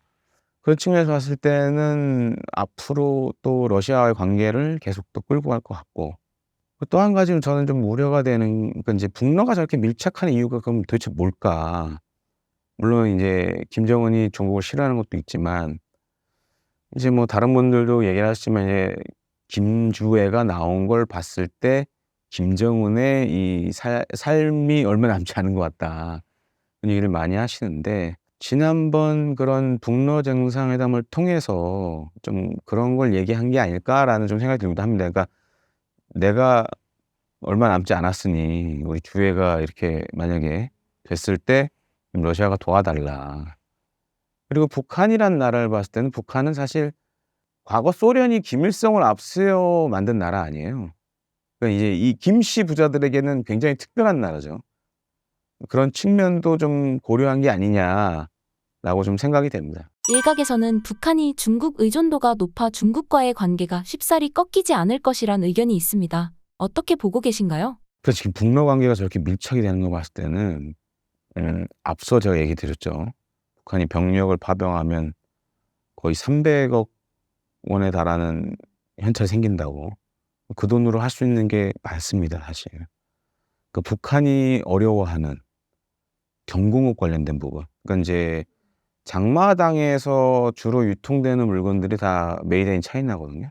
그런 측면에서 봤을 때는 앞으로 또 러시아와의 관계를 계속 또 끌고 갈 것 같고, 또 한 가지는 저는 좀 우려가 되는, 그러니까 인제 북러가 저렇게 밀착하는 이유가 그럼 도대체 뭘까? 물론 인제 김정은이 중국을 싫어하는 것도 있지만, 이제 뭐 다른 분들도 얘기를 하시지만 이제 김주애가 나온 걸 봤을 때 김정은의 이 삶이 얼마 남지 않은 것 같다, 그런 얘기를 많이 하시는데, 지난번 그런 북러 정상회담을 통해서 좀 그런 걸 얘기한 게 아닐까라는 좀 생각이 들기도 합니다. 그러니까 내가 얼마 남지 않았으니 우리 주애가 이렇게 만약에 됐을 때 좀 러시아가 도와달라. 그리고 북한이란 나라를 봤을 때는 북한은 사실 과거 소련이 김일성을 앞세워 만든 나라 아니에요. 그러니까 이제 이 김씨 부자들에게는 굉장히 특별한 나라죠. 그런 측면도 좀 고려한 게 아니냐라고 좀 생각이 됩니다. 일각에서는 북한이 중국 의존도가 높아 중국과의 관계가 쉽사리 꺾이지 않을 것이란 의견이 있습니다. 어떻게 보고 계신가요? 그래서 지금 북러 관계가 저렇게 밀착이 되는 거 봤을 때는 앞서 제가 얘기 드렸죠. 북한이 병력을 파병하면 거의 300억 원에 달하는 현찰이 생긴다고. 그 돈으로 할 수 있는 게 많습니다, 사실. 그 북한이 어려워하는 경공업 관련된 부분. 그러니까 인제 장마당에서 주로 유통되는 물건들이 다 메이드 인 차이나거든요.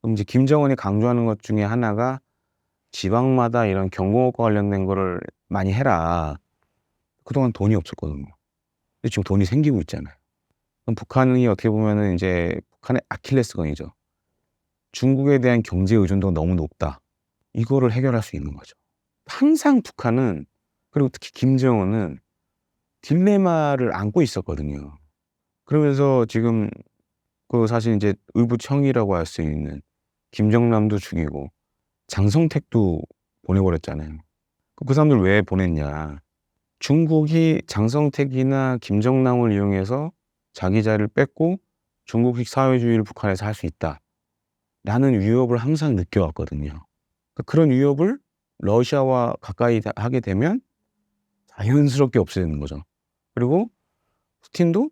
그럼 이제 김정은이 강조하는 것 중에 하나가 지방마다 이런 경공업과 관련된 거를 많이 해라. 그동안 돈이 없었거든요. 근데 지금 돈이 생기고 있잖아요. 그럼 북한이 어떻게 보면은 인제 북한의 아킬레스건이죠. 중국에 대한 경제 의존도가 너무 높다. 이거를 해결할 수 있는 거죠. 항상 북한은, 그리고 특히 김정은은 딜레마를 안고 있었거든요. 그러면서 지금 사실 이제 의붓형이라고 할 수 있는 김정남도 죽이고 장성택도 보내버렸잖아요. 그 사람들 왜 보냈냐. 중국이 장성택이나 김정남을 이용해서 자기 자리를 뺏고 중국식 사회주의를 북한에서 할 수 있다라는 위협을 항상 느껴왔거든요. 그런 위협을 러시아와 가까이 하게 되면 자연스럽게 없애는 거죠. 그리고 푸틴도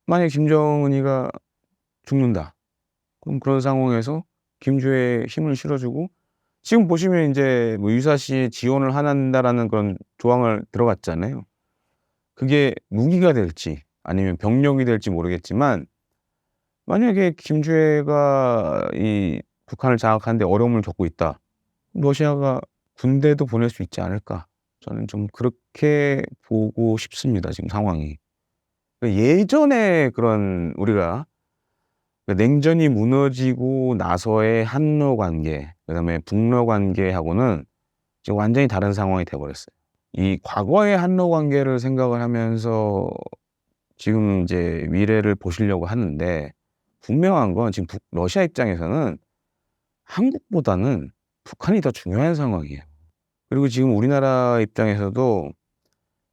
만약에 김정은이가 죽는다. 그럼 그런 상황에서 김주애에 힘을 실어주고, 지금 보시면 이제 뭐 유사시에 지원을 한다라는 그런 조항을 들어갔잖아요. 그게 무기가 될지 아니면 병력이 될지 모르겠지만, 만약에 김주애가 이 북한을 장악하는 데 어려움을 겪고 있다. 러시아가 군대도 보낼 수 있지 않을까? 저는 좀 그렇게 보고 싶습니다, 지금 상황이. 예전에 그런 우리가 냉전이 무너지고 나서의 한러 관계, 그다음에 북러 관계하고는 지금 완전히 다른 상황이 돼 버렸어요. 이 과거의 한러 관계를 생각을 하면서 지금 이제 미래를 보시려고 하는데, 분명한 건 지금 러시아 입장에서는 한국보다는 북한이 더 중요한 상황이에요. 그리고 지금 우리나라 입장에서도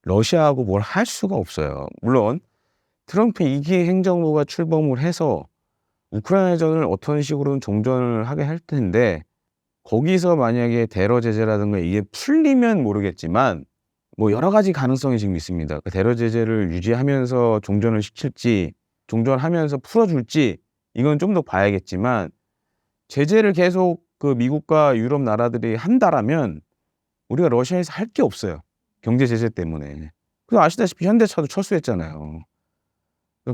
러시아하고 뭘 할 수가 없어요. 물론 트럼프 2기 행정부가 출범을 해서 우크라이나전을 어떤 식으로든 종전을 하게 할 텐데, 거기서 만약에 대러 제재라든가 이게 풀리면 모르겠지만 뭐 여러 가지 가능성이 지금 있습니다. 그 대러 제재를 유지하면서 종전을 시킬지, 종전하면서 풀어줄지, 이건 좀 더 봐야겠지만, 제재를 계속 그 미국과 유럽 나라들이 한다라면 우리가 러시아에서 할 게 없어요. 경제 제재 때문에. 그리고 아시다시피 현대차도 철수했잖아요.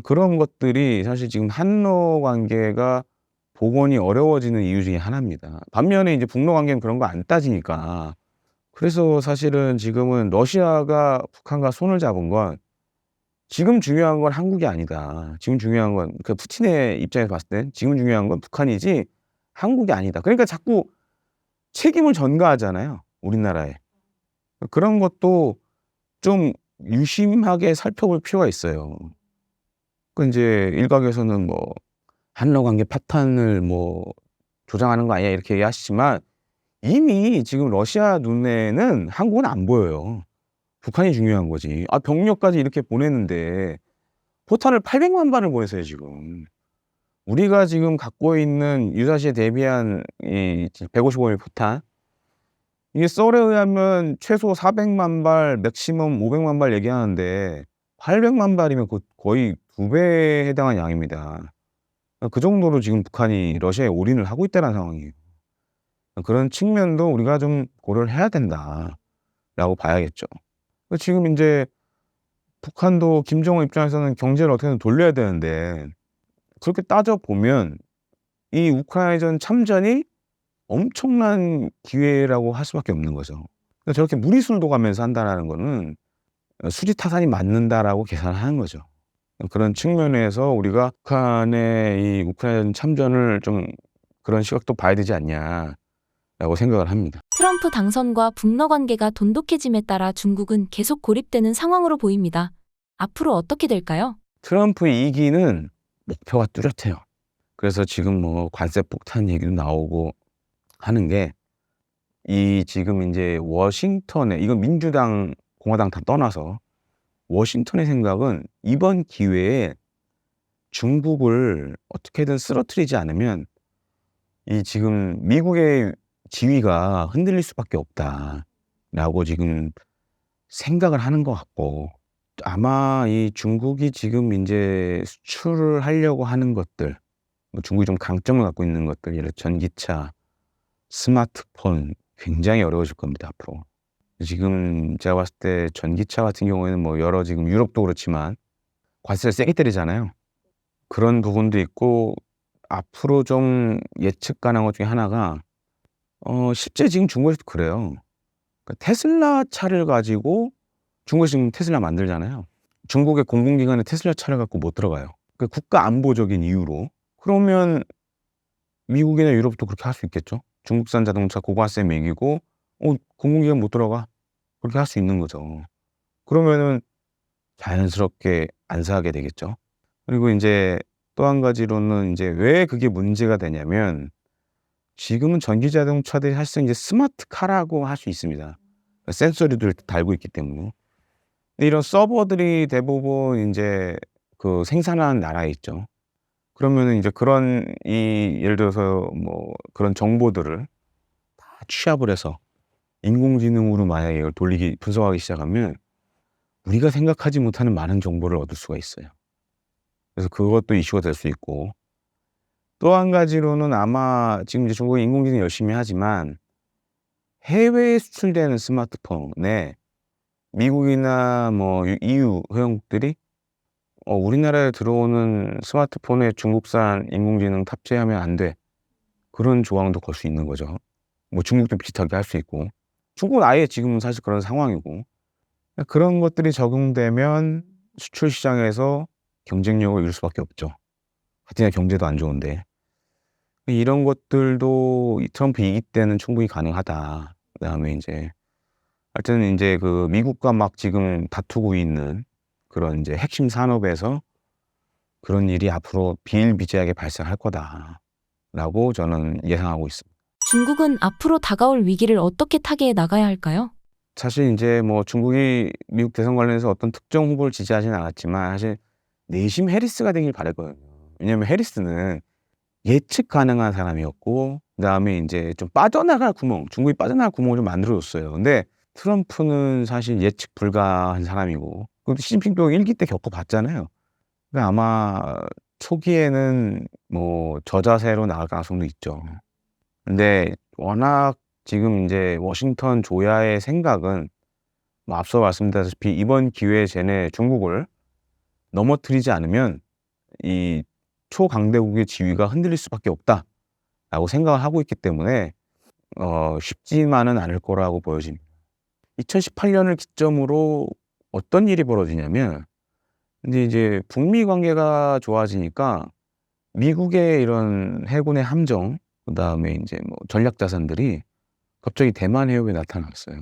그런 것들이 사실 지금 한러 관계가 복원이 어려워지는 이유 중에 하나입니다. 반면에 이제 북러 관계는 그런 거 안 따지니까. 그래서 사실은 지금은 러시아가 북한과 손을 잡은 건, 지금 중요한 건 한국이 아니다. 지금 중요한 건 그 푸틴의 입장에서 봤을 땐 지금 중요한 건 북한이지 한국이 아니다. 그러니까 자꾸 책임을 전가하잖아요, 우리나라에. 그런 것도 좀 유심하게 살펴볼 필요가 있어요. 그 인제 일각에서는 뭐 "한러 관계 파탄을 뭐 조장하는 거 아니냐." 이렇게 얘기하시지만, 이미 지금 러시아 눈에는 한국은 안 보여요. 북한이 중요한 거지. 병력까지 이렇게 보냈는데 포탄을 800만 발을 보냈어요, 지금. 우리가 지금 갖고 있는 유사시에 대비한 이 155mm 포탄, 이게 썰에 의하면 최소 400만 발, 맥시멈 500만 발 얘기하는데 800만 발이면 거의 2배에 해당하는 양입니다. 그 정도로 지금 북한이 러시아에 올인을 하고 있다는 상황이에요. 그런 측면도 우리가 좀 고려를 해야 된다라고 봐야겠죠. 지금 인제 북한도 김정은 입장에서는 경제를 어떻게든 돌려야 되는데, 그렇게 따져 보면 이 우크라이나전 참전이 엄청난 기회라고 할 수밖에 없는 거죠. 저렇게 무리수를 둬가면서 한다라는 거는 수지타산이 맞는다라고 계산하는 거죠. 그런 측면에서 우리가 북한의 이 우크라이나 참전을 좀 그런 시각도 봐야 되지 않냐라고 생각을 합니다. 트럼프 당선과 북러 관계가 돈독해짐에 따라 중국은 계속 고립되는 상황으로 보입니다. 앞으로 어떻게 될까요? 트럼프 2기는 목표가 뚜렷해요. 그래서 지금 뭐 관세 폭탄 얘기도 나오고 하는 게, 이 지금 인제 워싱턴에, 이건 민주당, 공화당 다 떠나서 워싱턴의 생각은 이번 기회에 중국을 어떻게든 쓰러뜨리지 않으면 이 지금 미국의 지위가 흔들릴 수밖에 없다라고 지금 생각을 하는 것 같고, 아마 이 중국이 지금 인제 수출을 하려고 하는 것들, 뭐 중국이 좀 강점을 갖고 있는 것들, 예를 들어 전기차, 스마트폰, 굉장히 어려워질 겁니다, 앞으로. 지금 제가 봤을 때 전기차 같은 경우에는 뭐 여러, 지금 유럽도 그렇지만 관세를 세게 때리잖아요. 그런 부분도 있고, 앞으로 좀 예측 가능한 것 중에 하나가, 실제 지금 중국에서도 그래요. 그러니까 테슬라 차를 가지고, 중국에서 지금 테슬라 만들잖아요. 중국의 공공기관에 테슬라 차를 갖고 못 들어가요. 그 국가 안보적인 이유로. 그러면 미국이나 유럽도 그렇게 할 수 있겠죠. 중국산 자동차 고관세 매기고 공공기관 못 들어가. 그렇게 할 수 있는 거죠. 그러면은 자연스럽게 안 사게 되겠죠. 그리고 인제 또 한 가지로는 인제 왜 그게 문제가 되냐면 지금은 전기 자동차들이 사실상 이제 스마트카라고 할 수 있습니다. 센서리를 달고 있기 때문에. 근데 이런 서버들이 대부분 인제 그 생산하는 나라에 있죠. 그러면은 인제 그런 예를 들어서 뭐 그런 정보들을 다 취합을 해서 인공지능으로 만약에 이걸 분석하기 시작하면 우리가 생각하지 못하는 많은 정보를 얻을 수가 있어요. 그래서 그것도 이슈가 될 수 있고 또 한 가지로는 아마 지금 이제 중국이 인공지능 열심히 하지만 해외에 수출되는 스마트폰에 미국이나 뭐 EU 회원국들이 우리나라에 들어오는 스마트폰에 중국산 인공지능 탑재하면 안 돼. 그런 조항도 걸 수 있는 거죠. 뭐 중국도 비슷하게 할 수 있고. 중국은 아예 지금은 사실 그런 상황이고. 그런 것들이 적용되면 수출 시장에서 경쟁력을 잃을 수밖에 없죠. 특히나 경제도 안 좋은데. 이런 것들도 이 트럼프 2기 때는 충분히 가능하다. 그다음에 인제 하여튼 인제 그 미국과 막 지금 다투고 있는 그런 인제 핵심 산업에서 그런 일이 앞으로 비일비재하게 발생할 거다라고 저는 예상하고 있습니다. 중국은 앞으로 다가올 위기를 어떻게 타개해 나가야 할까요? 사실 인제 뭐 중국이 미국 대선 관련해서 어떤 특정 후보를 지지하지는 않았지만 사실 내심 해리스가 되길 바랐거든요. 왜냐하면 해리스는 예측 가능한 사람이었고 그다음에 인제 좀 빠져나갈 구멍, 중국이 빠져나갈 구멍을 좀 만들어 줬어요. 근데 트럼프는 사실 예측 불가한 사람이고 그것도 시진핑도 1기 때 겪어 봤잖아요. 그러니까 아마 초기에는 뭐 저자세로 나갈 가능성도 있죠. 근데 워낙 지금 인제 워싱턴 조야의 생각은 뭐 앞서 말씀드렸다시피 이번 기회에 쟤네 중국을 넘어뜨리지 않으면 이 초강대국의 지위가 흔들릴 수밖에 없다라고 생각을 하고 있기 때문에 쉽지만은 않을 거라고 보여집니다. 2018년을 기점으로 어떤 일이 벌어지냐면 근데 이제 북미 관계가 좋아지니까 미국의 이런 해군의 함정 그다음에 인제 뭐 전략 자산들이 갑자기 대만 해협에 나타났어요.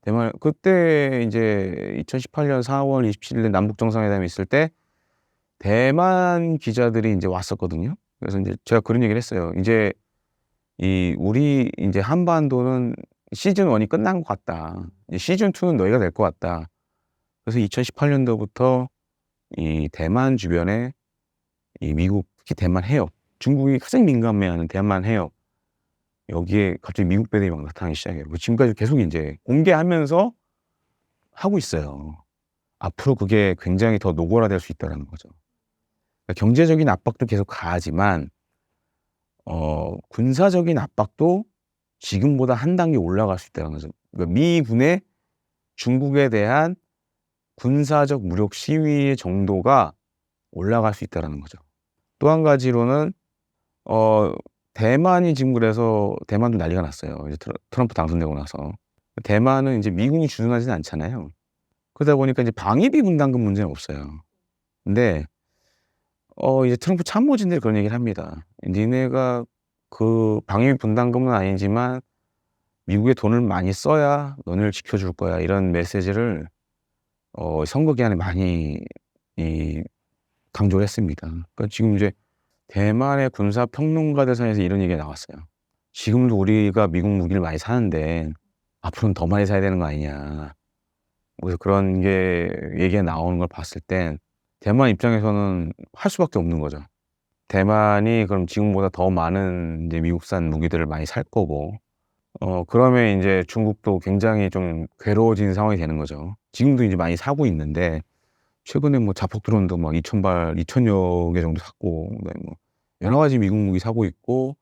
대만 그때 인제 2018년 4월 27 일에 남북 정상회담이 있을 때 대만 기자들이 인제 왔었거든요. 그래서 인제 제가 그런 얘기를 했어요. "이제 우리 인제 한반도는 시즌 1이 끝난 것 같다. 이제 시즌 2는 너희가 될 것 같다." 그래서 2018년도부터 이 대만 주변에 이 미국 특히 대만 해협, 중국이 가장 민감해하는 대만 해협 여기에 갑자기 미국 배들이 막 나타나기 시작해요. 지금까지 계속 인제 공개하면서 하고 있어요. 앞으로 그게 굉장히 더 노골화될 수 있다라는 거죠. 그러니까 경제적인 압박도 계속 가하지만 군사적인 압박도 지금보다 한 단계 올라갈 수 있다는 거죠. 그러니까 미군의 중국에 대한 군사적 무력 시위의 정도가 올라갈 수 있다라는 거죠. 또 한 가지로는 어 대만이 지금 그래서 대만도 난리가 났어요. 이제 트럼프 당선되고 나서. 대만은 인제 미군이 주둔하지는 않잖아요. 그러다 보니까 이제 방위비 분담금 문제는 없어요. 근데 이제 트럼프 참모진들이 그런 얘기를 합니다. "니네가 그 방위비 분담금은 아니지만 미국에 돈을 많이 써야 너네를 지켜줄 거야." 이런 메시지를 선거 기간에 많이 이 강조를 했습니다. 그러니까 지금 이제 대만의 군사 평론가들 사이에서 이런 얘기가 나왔어요. "지금도 우리가 미국 무기를 많이 사는데 앞으로는 더 많이 사야 되는 거 아니냐." 그래서 그런 게 얘기가 나오는 걸 봤을 땐 대만 입장에서는 할 수밖에 없는 거죠. 대만이 그럼 지금보다 더 많은 인제 미국산 무기들을 많이 살 거고 그러면 인제 중국도 굉장히 좀 괴로워지는 상황이 되는 거죠. 지금도 이제 많이 사고 있는데 최근에 뭐 자폭 드론도 막 2,000발 2,000여 개 정도 샀고 그다음에 뭐 여러 가지 미국 무기 사고 있고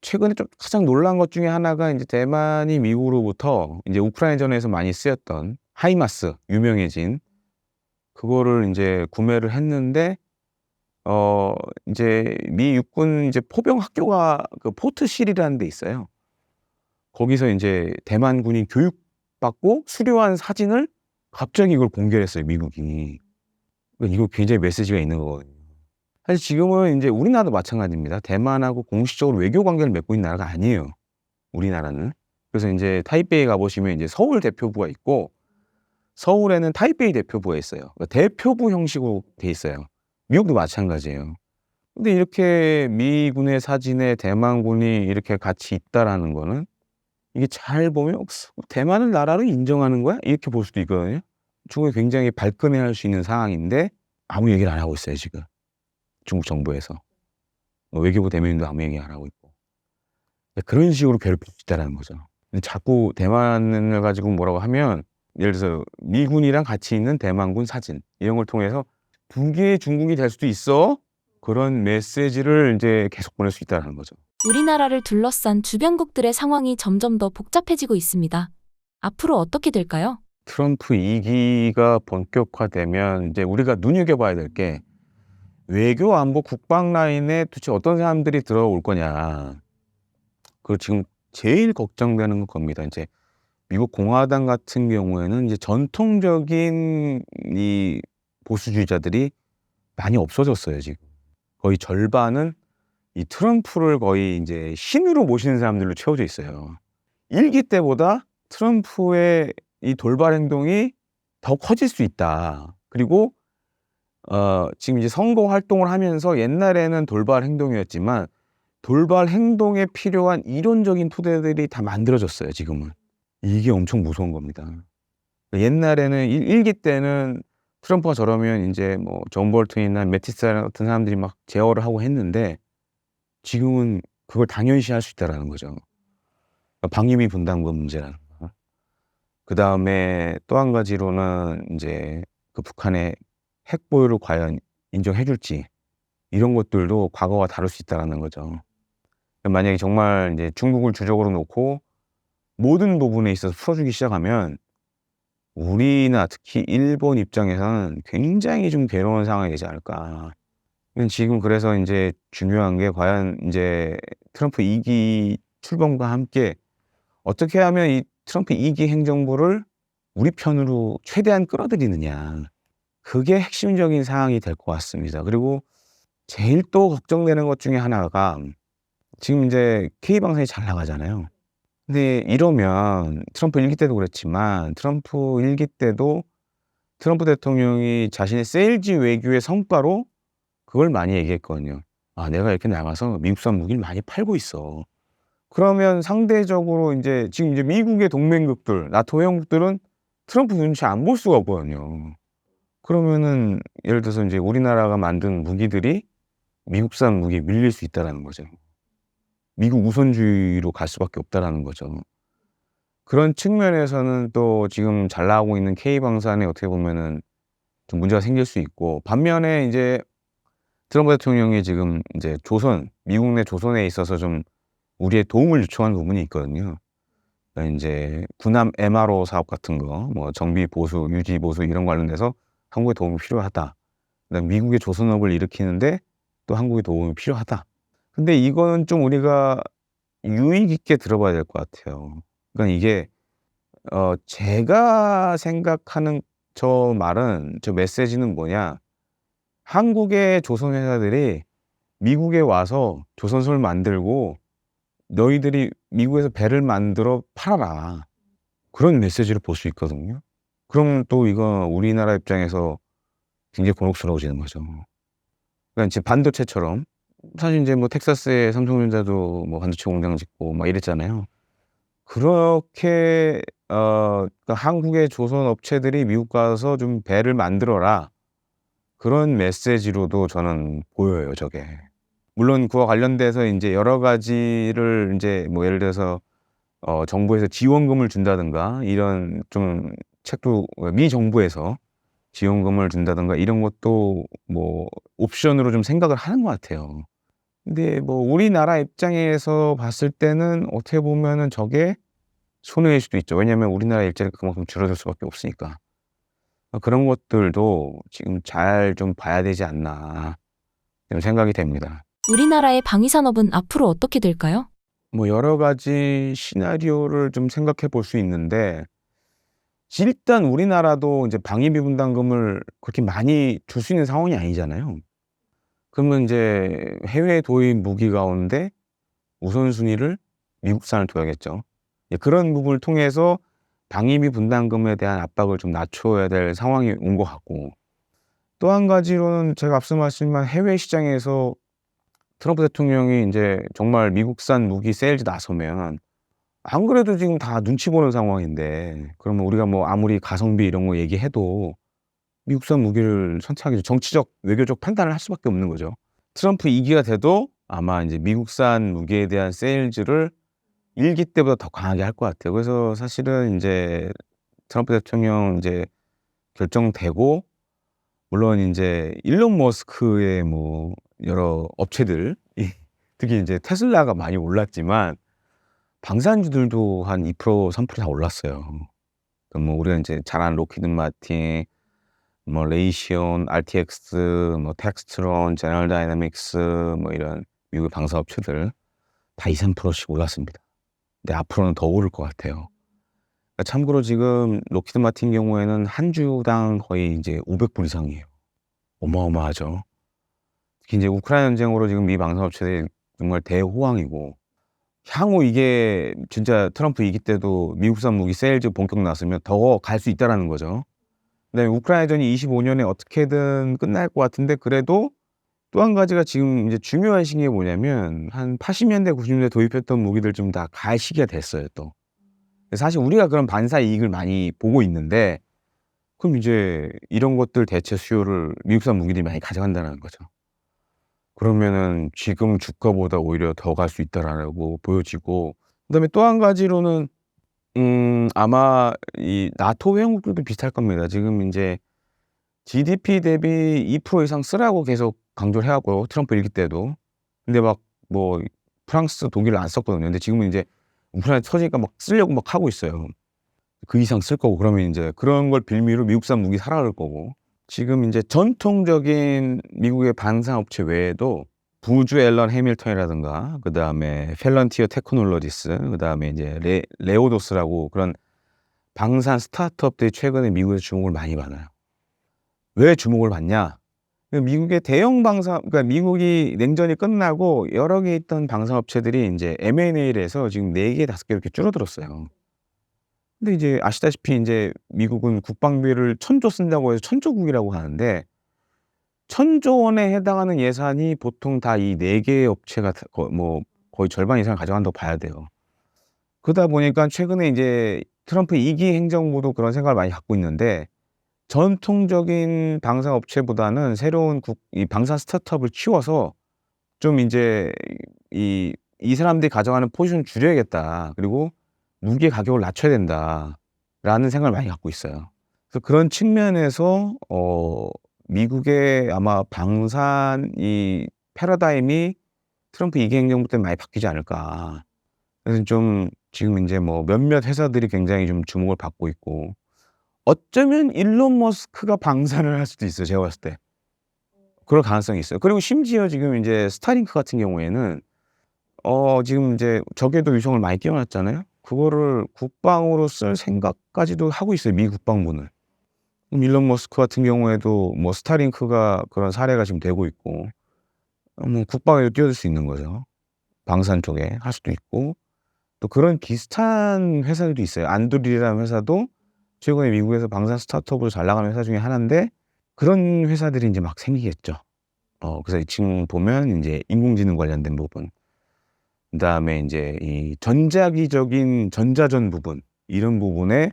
최근에 좀 가장 놀란 것 중에 하나가 인제 대만이 미국으로부터 인제 우크라이나전에서 많이 쓰였던 하이마스 유명해진 그거를 인제 구매를 했는데 인제 미 육군 인제 포병 학교가 그 포트실이라는 데 있어요. 거기서 인제 대만군이 교육받고 수료한 사진을 갑자기 이걸 공개를 했어요 미국이. 그러니까 이거 굉장히 메시지가 있는 거거든요. 사실 지금은 인제 우리나라도 마찬가지입니다. 대만하고 공식적으로 외교 관계를 맺고 있는 나라가 아니에요 우리나라는. 그래서 인제 타이베이 가 보시면 이제 서울 대표부가 있고 서울에는 타이베이 대표부가 있어요. 그러니까 대표부 형식으로 돼 있어요. 미국도 마찬가지예요. 근데 이렇게 미군의 사진에 대만군이 이렇게 같이 있다라는 거는 이게 잘 보면 '대만을 나라로 인정하는 거야?' 이렇게 볼 수도 있거든요. 중국이 굉장히 발끈해할 수 있는 상황인데 아무 얘기를 안 하고 있어요 지금 중국 정부에서. 외교부 대변인도 아무 얘기 안 하고 있고. 그런 식으로 괴롭힐 수 있다라는 거죠. 근데 자꾸 대만을 가지고 뭐라고 하면 예를 들어서 미군이랑 같이 있는 대만군 사진 이런 걸 통해서 "두 개의 중국이 될 수도 있어." 그런 메시지를 인제 계속 보낼 수 있다라는 거죠. 우리나라를 둘러싼 주변국들의 상황이 점점 더 복잡해지고 있습니다. 앞으로 어떻게 될까요? 트럼프 2기가 본격화되면 이제 우리가 눈여겨봐야 될 게 외교, 안보, 국방 라인에 도대체 어떤 사람들이 들어올 거냐. 그 지금 제일 걱정되는 건 겁니다. 인제 미국 공화당 같은 경우에는 이제 전통적인 이 보수주의자들이 많이 없어졌어요 지금. 거의 절반은 이 트럼프를 거의 인제 신으로 모시는 사람들로 채워져 있어요. 1기 때보다 트럼프의 이 돌발 행동이 더 커질 수 있다. 그리고 지금 이제 선거 활동을 하면서 옛날에는 돌발 행동이었지만 돌발 행동에 필요한 이론적인 토대들이 다 만들어졌어요 지금은. 이게 엄청 무서운 겁니다. 옛날에는 1기 때는 트럼프가 저러면 인제 뭐 존 볼튼이나 매티스 같은 사람들이 막 제어를 하고 했는데 지금은 그걸 당연시할 수 있다라는 거죠. 방위비 분담금 문제라는 거. 그다음에 또 한 가지로는 인제 그 북한의 핵 보유를 과연 인정해 줄지 이런 것들도 과거와 다를 수 있다라는 거죠. 만약에 정말 인제 중국을 주적으로 놓고 모든 부분에 있어서 풀어주기 시작하면 우리나 특히 일본 입장에서는 굉장히 좀 괴로운 상황이 되지 않을까. 지금 그래서 인제 중요한 게 과연 인제 트럼프 2기 출범과 함께 어떻게 하면 이 트럼프 2기 행정부를 우리 편으로 최대한 끌어들이느냐. 그게 핵심적인 사항이 될 것 같습니다. 그리고 제일 또 걱정되는 것 중에 하나가 지금 인제 K방송이 잘 나가잖아요. 근데 이러면 트럼프 1기 때도 그랬지만 트럼프 1기 때도 트럼프 대통령이 자신의 세일즈 외교의 성과로 그걸 많이 얘기했거든요. "아 내가 이렇게 나가서 미국산 무기를 많이 팔고 있어." 그러면 상대적으로 인제 지금 이제 미국의 동맹국들 나토 회원국들은 트럼프 눈치 안 볼 수가 없거든요. 그러면은 예를 들어서 인제 우리나라가 만든 무기들이 미국산 무기에 밀릴 수 있다라는 거죠. 미국 우선주의로 갈 수밖에 없다라는 거죠. 그런 측면에서는 또 지금 잘 나가고 있는 K방산에 어떻게 보면은 좀 문제가 생길 수 있고 반면에 인제 트럼프 대통령이 지금 인제 미국 내 조선에 있어서 좀 우리의 도움을 요청하는 부분이 있거든요. 그러니까 인제 군함 MRO 사업 같은 거 뭐 정비 보수, 유지 보수 이런 관련돼서 "한국의 도움이 필요하다." 그다음에 "미국의 조선업을 일으키는데 또 한국의 도움이 필요하다." 근데 이거는 좀 우리가 유의 깊게 들어봐야 될 것 같아요. 그러니까 이게 제가 생각하는 저 메시지는 뭐냐. 한국의 조선 회사들이 미국에 와서 조선소를 만들고 "너희들이 미국에서 배를 만들어 팔아라." 그런 메시지를 볼 수 있거든요. 그럼 또 이거 우리나라 입장에서 굉장히 곤혹스러워지는 거죠. 그러니까 지금 반도체처럼 사실 인제 뭐 텍사스에 삼성전자도 뭐 반도체 공장 짓고 막 이랬잖아요. 그렇게 그러니까 "한국의 조선 업체들이 미국 가서 좀 배를 만들어라." 그런 메시지로도 저는 보여요 저게. 물론 그와 관련돼서 인제 여러 가지를 인제 뭐 예를 들어서 정부에서 지원금을 준다든가 이런 좀 책도 미 정부에서 지원금을 준다든가 이런 것도 뭐 옵션으로 좀 생각을 하는 것 같아요. 근데 뭐 우리나라 입장에서 봤을 때는 어떻게 보면은 저게 손해일 수도 있죠. 왜냐하면 우리나라 일자리가 그만큼 줄어들 수밖에 없으니까. 그런 것들도 지금 잘 좀 봐야 되지 않나 이런 생각이 됩니다. 우리나라의 방위산업은 앞으로 어떻게 될까요? 뭐 여러 가지 시나리오를 좀 생각해 볼 수 있는데 일단 우리나라도 인제 방위비 분담금을 그렇게 많이 줄 수 있는 상황이 아니잖아요. 그러면 인제 해외 도입 무기 가운데 우선순위를 미국산을 둬야겠죠. 예, 그런 부분을 통해서 방위비 분담금에 대한 압박을 좀 낮춰야 될 상황이 온 것 같고, 또 한 가지로는 제가 앞서 말씀한 해외 시장에서 트럼프 대통령이 인제 정말 미국산 무기 세일즈 나서면 안 그래도 지금 다 눈치 보는 상황인데, 그러면 우리가 뭐 아무리 가성비 이런 거 얘기해도 미국산 무기를 선택하기 정치적, 외교적 판단을 할 수밖에 없는 거죠. 트럼프 2 기가 돼도 아마 인제 미국산 무기에 대한 세일즈를 1기 때보다 더 강하게 할 것 같아요. 그래서 사실은 인제 트럼프 대통령 인제 결정되고, 물론 인제 일론 머스크의 뭐 여러 업체들 이 특히 인제 테슬라가 많이 올랐지만 방산주들도 한 2% 3% 다 올랐어요. 그 뭐 우리가 인제 잘 아는 로키드 마틴, 뭐 레이시온, RTX, 뭐 텍스트론, 제너럴 다이나믹스, 뭐 이런 미국의 방산 업체들 다 2-3% 씩 올랐습니다. 근데 앞으로는 더 오를 것 같아요. 참고로 지금 로키드 마틴 경우에는 한 주당 거의 인제 $500 이상이에요. 어마어마하죠. 특히 인제 우크라이나 전쟁으로 지금 미 방산 업체들이 정말 대호황이고, 향후 이게 진짜 트럼프 2기 때도 미국산 무기 세일즈 본격 나서면 더 갈 수 있다라는 거죠. 그다음에 우크라이나전이 25년에 어떻게든 끝날 것 같은데, 그래도 또 한 가지가 지금 인제 중요한 시기가 뭐냐면 한 80년대 90년대 도입했던 무기들 좀 다 갈 시기가 됐어요 또. 사실 우리가 그런 반사 이익을 많이 보고 있는데, 그럼 이제 이런 것들 대체 수요를 미국산 무기들이 많이 가져간다는 거죠. 그러면은 지금 주가보다 오히려 더 갈 수 있다라고 보여지고, 그다음에 또 한 가지로는 아마 이 나토 회원국들도 비슷할 겁니다. 지금 인제 GDP 대비 2% 이상 쓰라고 계속 강조를 해 왔고요, 트럼프 1기 때도. 근데 막 뭐 프랑스, 독일을 안 썼거든요. 근데 지금은 인제 우크라이나 터지니까 막 쓰려고 막 하고 있어요. 그 이상 쓸 거고, 그러면 인제 그런 걸 빌미로 미국산 무기 사라 그럴 거고. 지금 인제 전통적인 미국의 방산 업체 외에도 부주 앨런 해밀턴이라든가, 그다음에 펠런티어 테크놀로지스, 그다음에 인제 레오도스라고 그런 방산 스타트업들이 최근에 미국에서 주목을 많이 받아요. 왜 주목을 받냐? 그 미국의 대형 방산, 그러니까 미국이 냉전이 끝나고 여러 개 있던 방산 업체들이 인제 M&A를 해서 지금 4 개, 5개 이렇게 줄어들었어요. 근데 이제 아시다시피 인제 미국은 국방비를 1,000조 쓴다고 해서 천조국이라고 하는데, 1,000조 원에 해당하는 예산이 보통 다 이 4 개의 업체가 다 뭐 거의 절반 이상을 가져간다고 봐야 돼요. 그러다 보니까 최근에 인제 트럼프 2기 행정부도 그런 생각을 많이 갖고 있는데, 전통적인 방산 업체보다는 새로운 이 방산 스타트업을 키워서 좀 인제 이 사람들이 가져가는 포지션을 줄여야겠다. 그리고 '무기 가격을 낮춰야 된다.'라는 생각을 많이 갖고 있어요. 그래서 그런 측면에서 미국의 아마 방산 이 패러다임이 트럼프 2기 행정부 때문에 많이 바뀌지 않을까. 그래서 좀 지금 인제 뭐 몇몇 회사들이 굉장히 좀 주목을 받고 있고, 어쩌면 일론 머스크가 방산을 할 수도 있어요, 제가 봤을 때. 그럴 가능성이 있어요. 그리고 심지어 지금 인제 스타링크 같은 경우에는 지금 인제 저궤도 위성을 많이 띄워 놨잖아요. 그거를 국방으로 쓸 생각까지도 하고 있어요, 미 국방부는. 그럼 일론 머스크 같은 경우에도 뭐 스타링크가 그런 사례가 지금 되고 있고, 뭐 국방에도 뛰어들 수 있는 거죠. 방산 쪽에 할 수도 있고, 또 그런 비슷한 회사들도 있어요. 안드릴이라는 회사도 최근에 미국에서 방산 스타트업으로 잘 나가는 회사 중에 하나인데, 그런 회사들이 인제 막 생기겠죠. 그래서 지금 보면 인제 인공지능 관련된 부분, 그다음에 인제 이 전자기적인 전자전 부분, 이런 부분에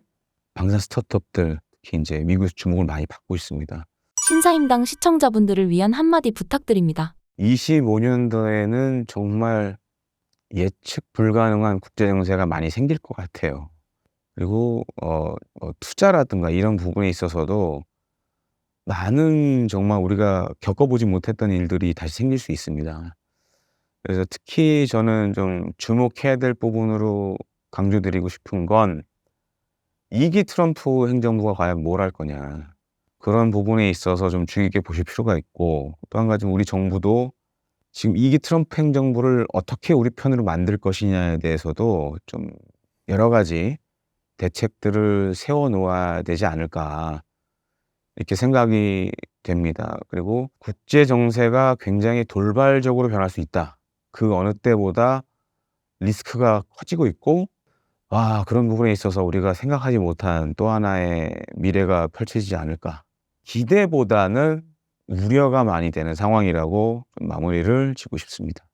방산 스타트업들 특히 인제 미국에서 주목을 많이 받고 있습니다. 신사임당 시청자분들을 위한 한마디 부탁드립니다. 25년도에는 정말 예측 불가능한 국제 정세가 많이 생길 것 같아요. 그리고 투자라든가 이런 부분에 있어서도 많은 정말 우리가 겪어보지 못했던 일들이 다시 생길 수 있습니다. 그래서 특히 저는 좀 주목해야 될 부분으로 강조드리고 싶은 건, 2기 트럼프 행정부가 과연 뭘 할 거냐. 그런 부분에 있어서 좀 주의 깊게 보실 필요가 있고, 또 한 가지는 우리 정부도 지금 2기 트럼프 행정부를 어떻게 우리 편으로 만들 것이냐에 대해서도 좀 여러 가지 대책들을 세워 놓아야 되지 않을까, 이렇게 생각이 됩니다. 그리고 국제 정세가 굉장히 돌발적으로 변할 수 있다. 그 어느 때보다 리스크가 커지고 있고, 그런 부분에 있어서 우리가 생각하지 못한 또 하나의 미래가 펼쳐지지 않을까. 기대보다는 우려가 많이 되는 상황이라고 좀 마무리를 짓고 싶습니다.